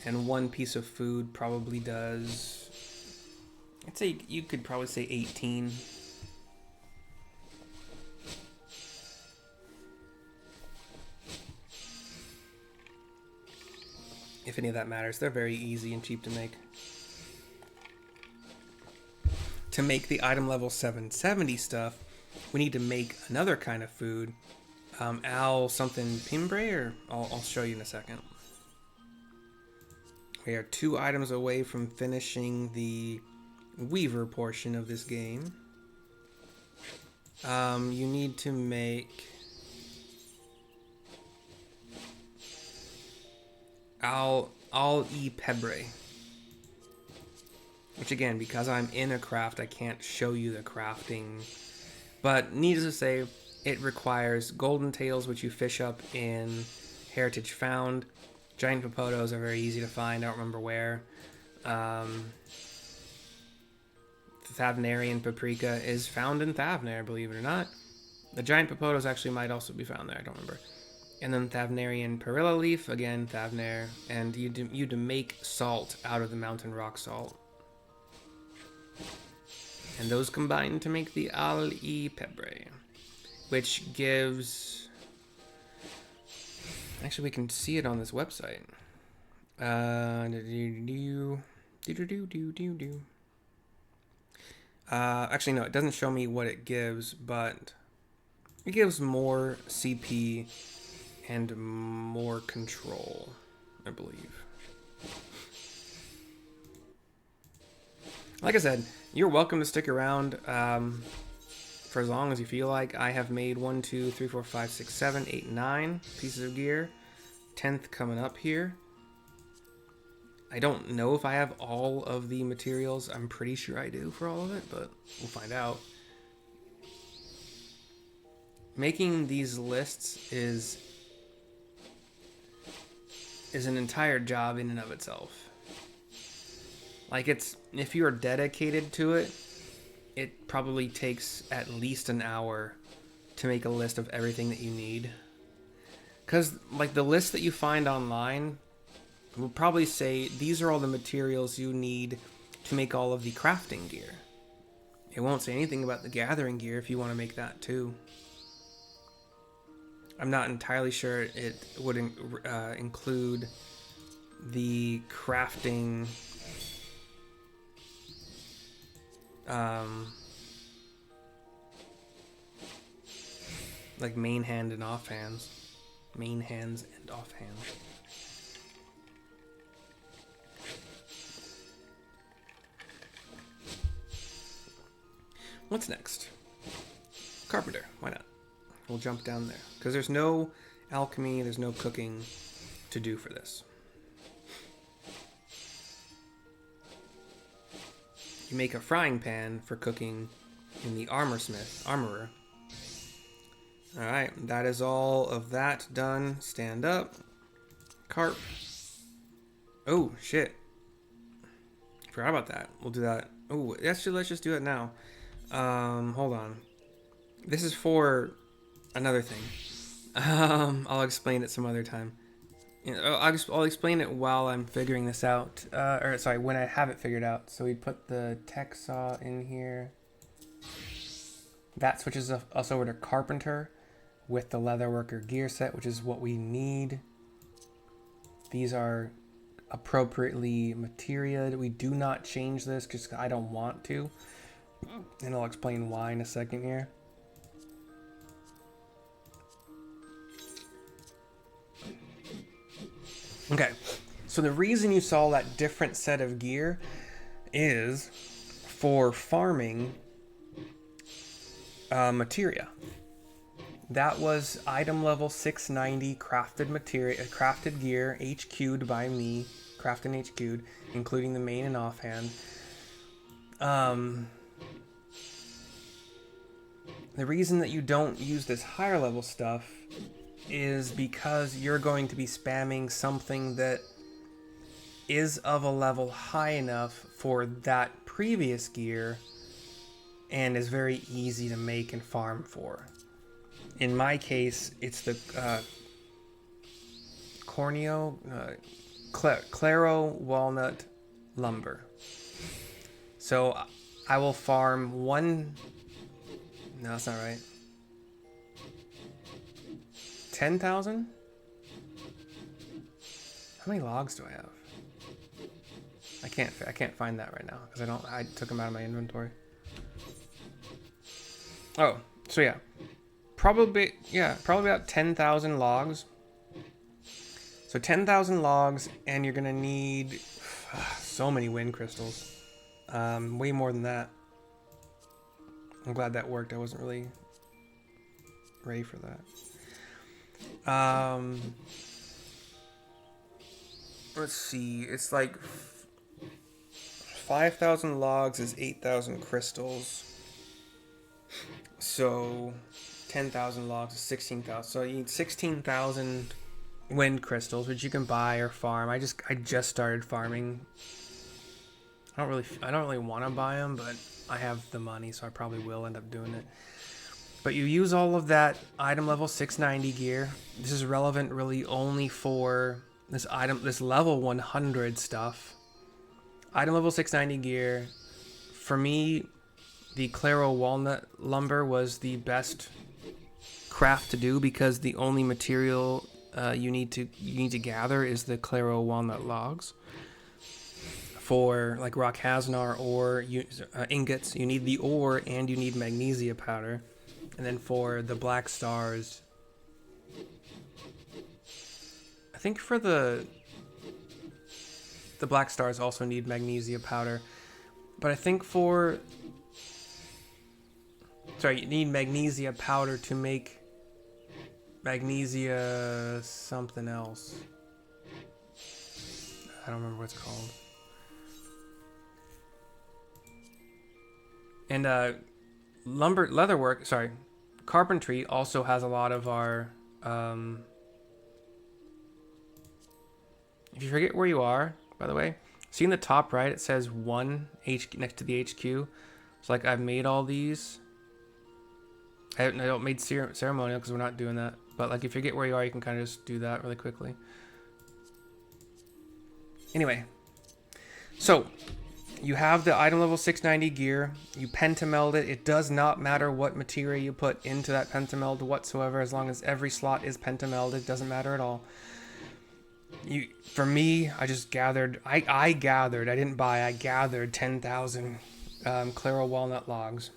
And one piece of food probably does, I'd say you could probably say 18. If any of that matters. They're very easy and cheap to make. To make the item level 770 stuff, we need to make another kind of food. Al something Pimbre, or I'll show you in a second. We are 2 items away from finishing the Weaver portion of this game. You need to make Al e Pebre. Which again, because I'm in a craft, I can't show you the crafting. But needless to say, it requires golden tails, which you fish up in Heritage Found. Giant Popotos are very easy to find. I don't remember where. Thavnarian paprika is found in Thavnar, believe it or not. The giant Popotos actually might also be found there. I don't remember. And then Thavnarian perilla leaf, again Thavnar, and you to make salt out of the mountain rock salt. And those combine to make the Al e Pebre, which gives... Actually, we can see it on this website. Actually, no, it doesn't show me what it gives, but it gives more CP and more control, I believe. Like I said, you're welcome to stick around for as long as you feel like. I have made 1, 2, 3, 4, 5, 6, 7, 8, 9 pieces of gear. 10th coming up here. I don't know if I have all of the materials. I'm pretty sure I do for all of it, but we'll find out. Making these lists is an entire job in and of itself. Like, it's, if you're dedicated to it, it probably takes at least an hour to make a list of everything that you need. Because, like, the list that you find online will probably say these are all the materials you need to make all of the crafting gear. It won't say anything about the gathering gear if you want to make that too. I'm not entirely sure it would include the crafting like main hand and offhands. Main hands and offhands. What's next? Carpenter. Why not? We'll jump down there. Because there's no alchemy, there's no cooking to do for this. You make a frying pan for cooking in the armorer. Alright, that is all of that done. Stand up. Carp. Oh, shit. Forgot about that. We'll do that. Oh, let's just do it now. Hold on. This is for another thing. I'll explain it some other time. I'll explain it while I'm figuring this out. Or sorry, when I have it figured out. So we put the tech saw in here. That switches us over to carpenter with the leatherworker gear set, which is what we need. These are appropriately materialed. We do not change this because I don't want to. And I'll explain why in a second here. Okay, so the reason you saw that different set of gear is for farming materia. That was item level 690 crafted materia, crafted gear, HQ'd by me, crafted and HQ'd, including the main and offhand. The reason that you don't use this higher level stuff is because you're going to be spamming something that is of a level high enough for that previous gear and is very easy to make and farm for. In my case, it's the Claro Walnut Lumber. So I will farm one... No, that's not right. 10,000? How many logs do I have? I can't find that right now because I took them out of my inventory. Oh, so yeah. Probably about 10,000 logs. So 10,000 logs, and you're gonna need so many wind crystals. Way more than that. I'm glad that worked. I wasn't really ready for that. Let's see. It's like 5,000 logs is 8,000 crystals. So 10,000 logs is 16,000. So you need 16,000 wind crystals, which you can buy or farm. I just started farming. I don't really want to buy them, but I have the money, so I probably will end up doing it. But you use all of that item level 690 gear. This is relevant really only for this level 100 stuff. Item level 690 gear. For me, the Claro Walnut Lumber was the best craft to do because the only material you need to gather is the Claro Walnut logs. for like rock hasnar or ingots, you need the ore and you need magnesia powder. And then for the black stars, I think for the black stars also need magnesia powder. But I think for... Sorry, you need magnesia powder to make magnesia something else. I don't remember what it's called. And carpentry also has a lot of our... if you forget where you are, by the way, see in the top right, it says 1 next to the HQ. So like I've made all these. I don't made ceremonial because we're not doing that. But like if you forget where you are, you can kind of just do that really quickly. Anyway, so you have the item level 690 gear. You pentameld it. It does not matter what material you put into that pentameld whatsoever, as long as every slot is pentamelded. It doesn't matter at all. For me, I just gathered. I didn't buy. I gathered 10,000 Claro walnut logs.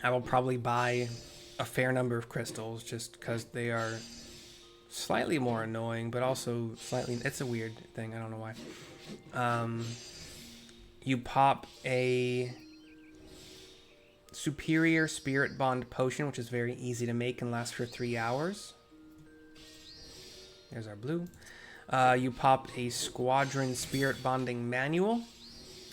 I will probably buy a fair number of crystals just because they are slightly more annoying, but also slightly... It's a weird thing. I don't know why. You pop a superior spirit bond potion, which is very easy to make and lasts for 3 hours. There's our blue. You pop a squadron spirit bonding manual,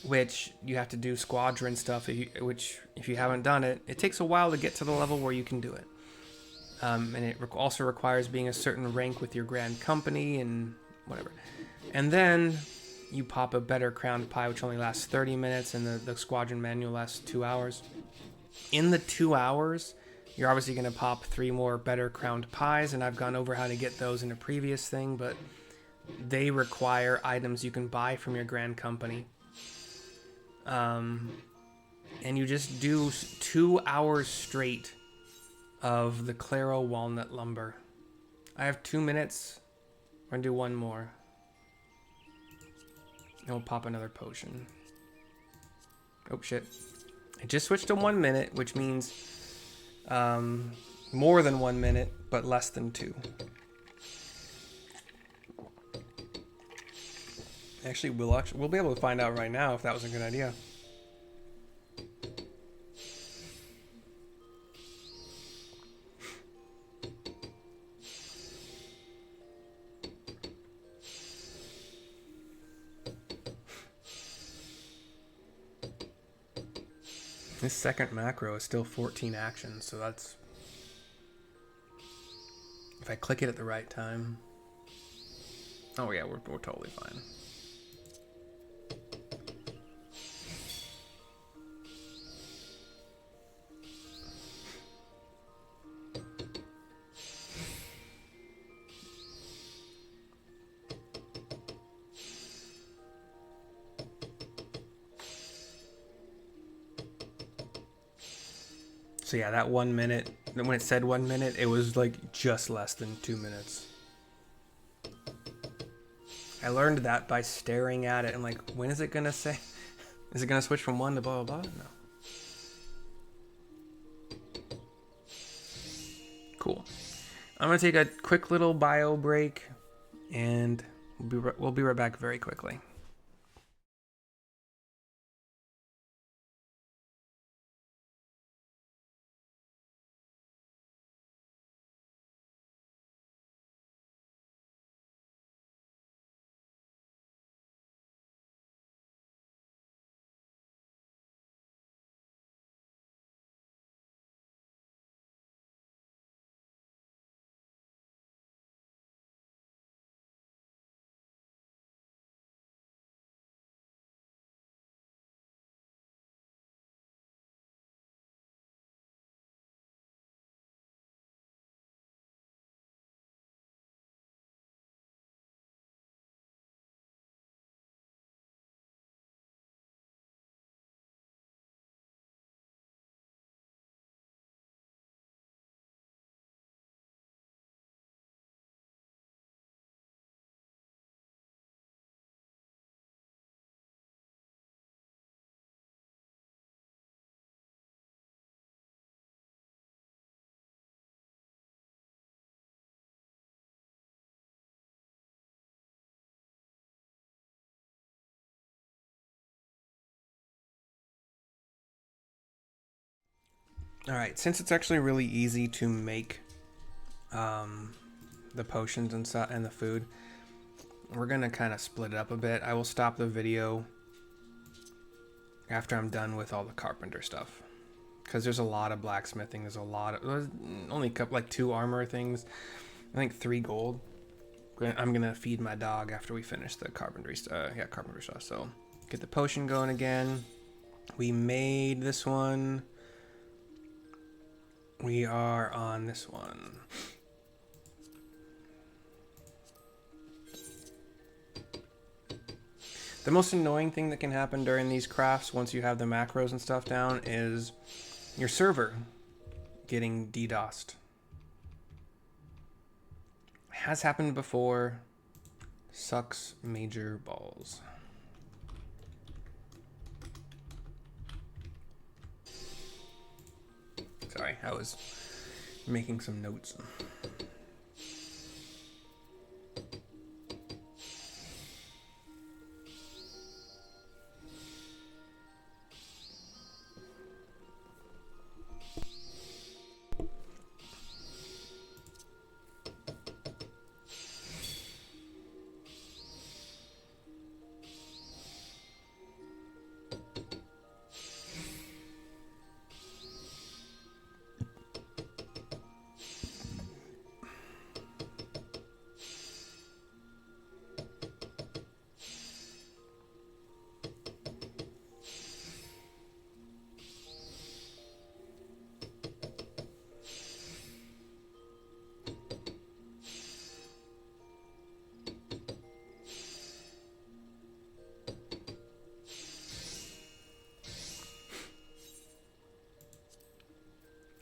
which you have to do squadron stuff, which if you haven't done it, it takes a while to get to the level where you can do it. And it also requires being a certain rank with your grand company and whatever. And then you pop a better crowned pie, which only lasts 30 minutes, and the squadron manual lasts 2 hours. In the 2 hours, you're obviously going to pop 3 more better crowned pies, and I've gone over how to get those in a previous thing, but they require items you can buy from your grand company. And you just do 2 hours straight of the Claro walnut lumber. I have 2 minutes. We're going to do 1 more. And we'll pop another potion. Oh, shit. I just switched to 1 minute, which means more than 1 minute, but less than 2. Actually, we'll be able to find out right now if that was a good idea. This second macro is still 14 actions, so that's... If I click it at the right time... Oh yeah, we're totally fine. So yeah, that 1 minute, when it said 1 minute, it was like just less than 2 minutes. I learned that by staring at it and like, when is it gonna say? Is it gonna switch from 1 to blah blah blah? No. Cool. I'm gonna take a quick little bio break, and we'll be right back very quickly. All right, since it's actually really easy to make the potions and stuff and the food, we're gonna kind of split it up a bit. I will stop the video after I'm done with all the carpenter stuff, because there's a lot of blacksmithing. There's only a couple, like 2 armor things. I think 3 gold. I'm gonna feed my dog after we finish the carpentry stuff. Carpentry stuff. So get the potion going again. We made this one. We are on this one. The most annoying thing that can happen during these crafts, once you have the macros and stuff down, is your server getting DDoSed. Has happened before. Sucks major balls. Sorry, I was making some notes.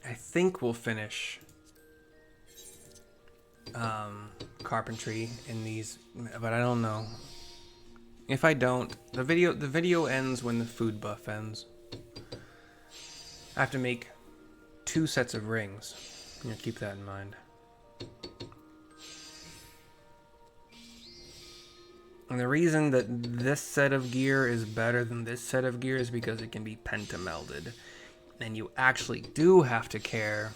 I think we'll finish carpentry in these, but I don't know. If I don't, the video ends when the food buff ends. I have to make 2 sets of rings. Yeah, keep that in mind. And the reason that this set of gear is better than this set of gear is because it can be pentamelded. And you actually do have to care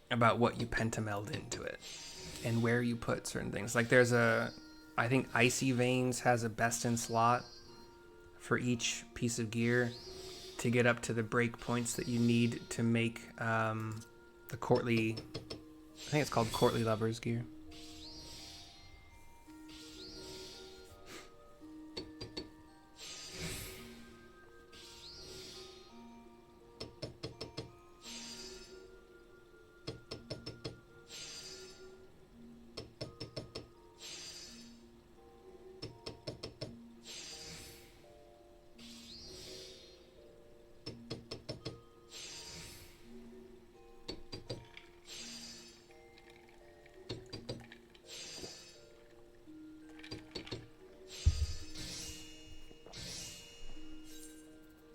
about what you pentameld into it and where you put certain things. Like I think Icy Veins has a best in slot for each piece of gear to get up to the break points that you need to make the courtly, I think it's called courtly lovers gear.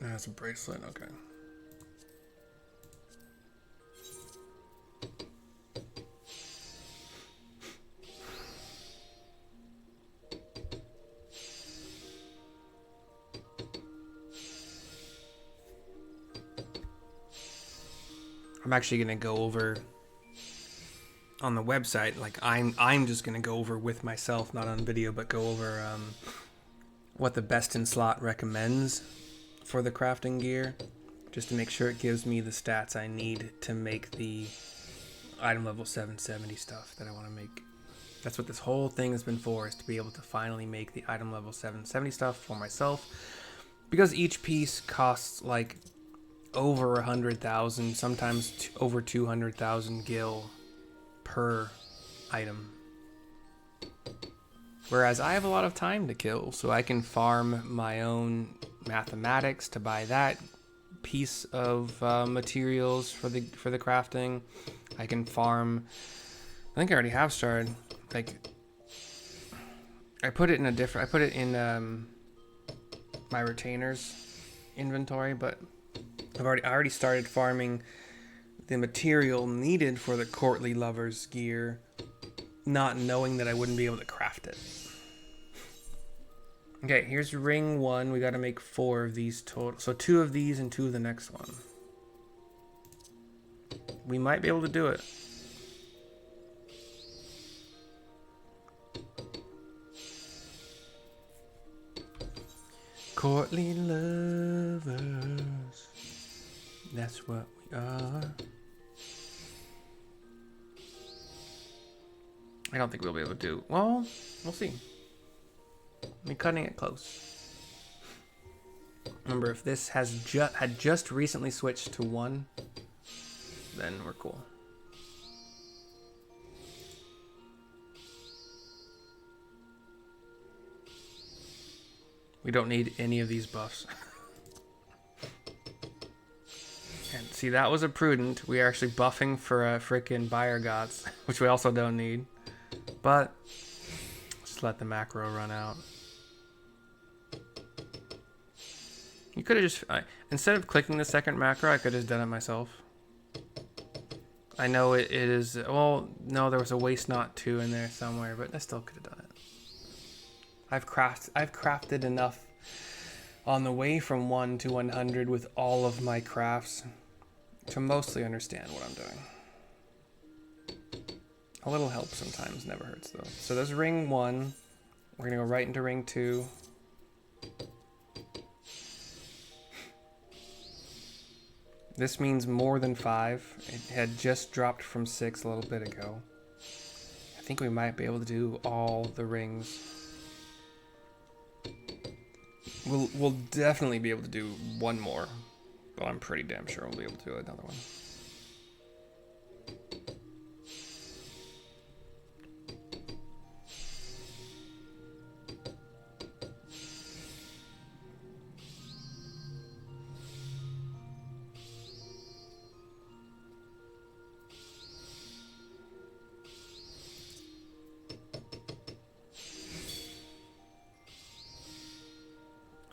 That's a bracelet, okay. I'm actually gonna go over on the website, like I'm just gonna go over with myself, not on video, but go over what the best in slot recommends for the crafting gear, just to make sure it gives me the stats I need to make the item level 770 stuff that I want to make. That's what this whole thing has been for, is to be able to finally make the item level 770 stuff for myself, because each piece costs like over 100,000, sometimes over 200,000 gil per item. Whereas I have a lot of time to kill, so I can farm my own mathematics to buy that piece of materials for the crafting. I can farm. I think I already have started. Like, I put it in my retainers inventory, but I already started farming the material needed for the courtly lovers gear, not knowing that I wouldn't be able to craft it. Okay, here's ring 1. We got to make 4 of these total. So 2 of these and 2 of the next one. we might be able to do it. Courtly lovers, that's what we are. I don't think we'll be able to do. Well, we'll see. I'm cutting it close. Remember, if this had just recently switched to 1, then we're cool. We don't need any of these buffs. And see, that was a prudent. We are actually buffing for a freaking Buyer Gods, which we also don't need. But just let the macro run out. You could have just, instead of clicking the second macro, I could have just done it myself. I know it is, well, no, there was a Waste Not 2 in there somewhere, but I still could have done it. I've crafted enough on the way from 1 to 100 with all of my crafts to mostly understand what I'm doing. A little help sometimes never hurts though. So there's ring 1. We're gonna go right into ring 2. This means more than 5. It had just dropped from 6 a little bit ago. I think we might be able to do all the rings. We'll definitely be able to do 1 more, but I'm pretty damn sure we'll be able to do another one.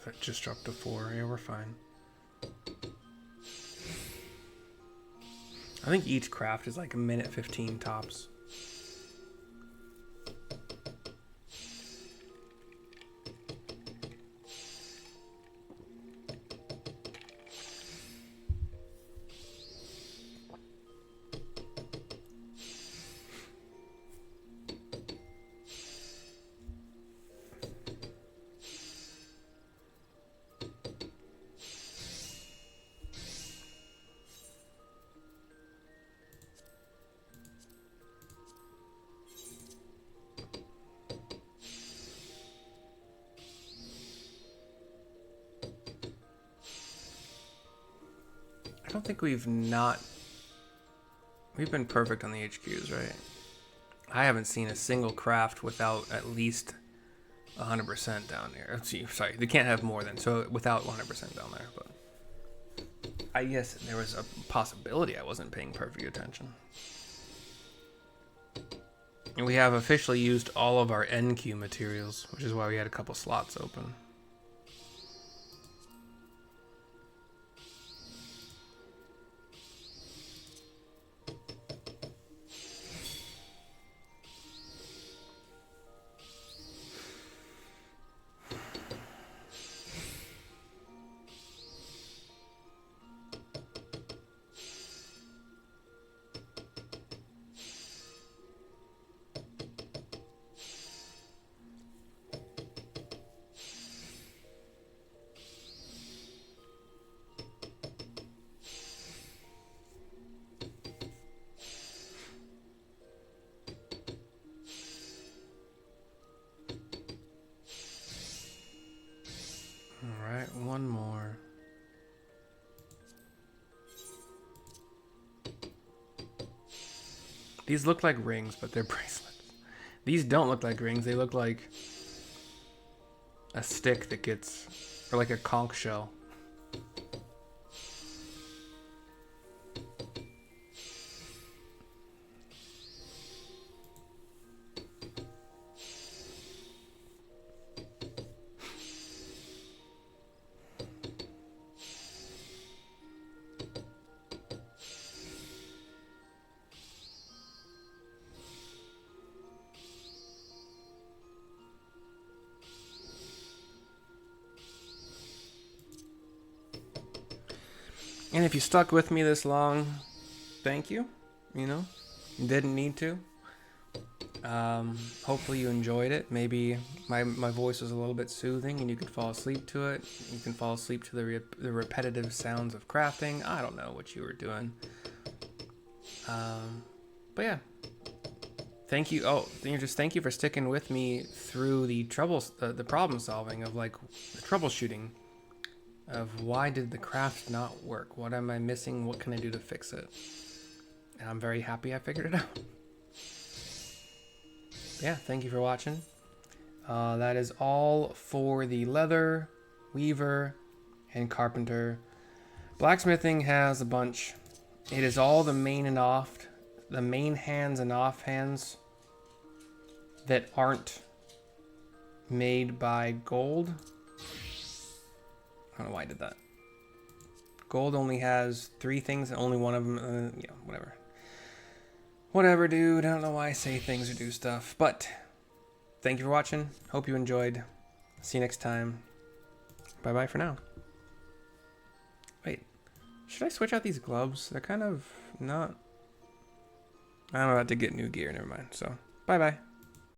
That just dropped to 4. Yeah, we're fine. I think each craft is like a minute 15 tops. I don't think we've been perfect on the HQs, right? I haven't seen a single craft without at least 100% down there. Sorry, they can't have more than, so without 100% down there, but I guess there was a possibility I wasn't paying perfect attention. And we have officially used all of our NQ materials, which is why we had a couple slots open. Alright, one more. These look like rings, but they're bracelets. These don't look like rings, they look like a stick that gets, or like a conch shell. And if you stuck with me this long, thank you. You know, didn't need to. Hopefully you enjoyed it. Maybe my voice was a little bit soothing and you could fall asleep to it. You can fall asleep to the repetitive sounds of crafting. I don't know what you were doing. But yeah. Thank you. Oh, thank you for sticking with me through the the problem solving of like the troubleshooting of why did the craft not work? What am I missing? What can I do to fix it? And I'm very happy I figured it out. Yeah, thank you for watching. That is all for the leather, weaver, and carpenter. Blacksmithing has a bunch. It is all the main hands and off hands that aren't made by gold. I don't know why I did that. Gold only has 3 things and only one of them, yeah, whatever. Whatever, dude. I don't know why I say things or do stuff, but thank you for watching. Hope you enjoyed. See you next time. Bye-bye for now. Wait, should I switch out these gloves? They're kind of not... I'm about to get new gear, never mind. So, bye-bye.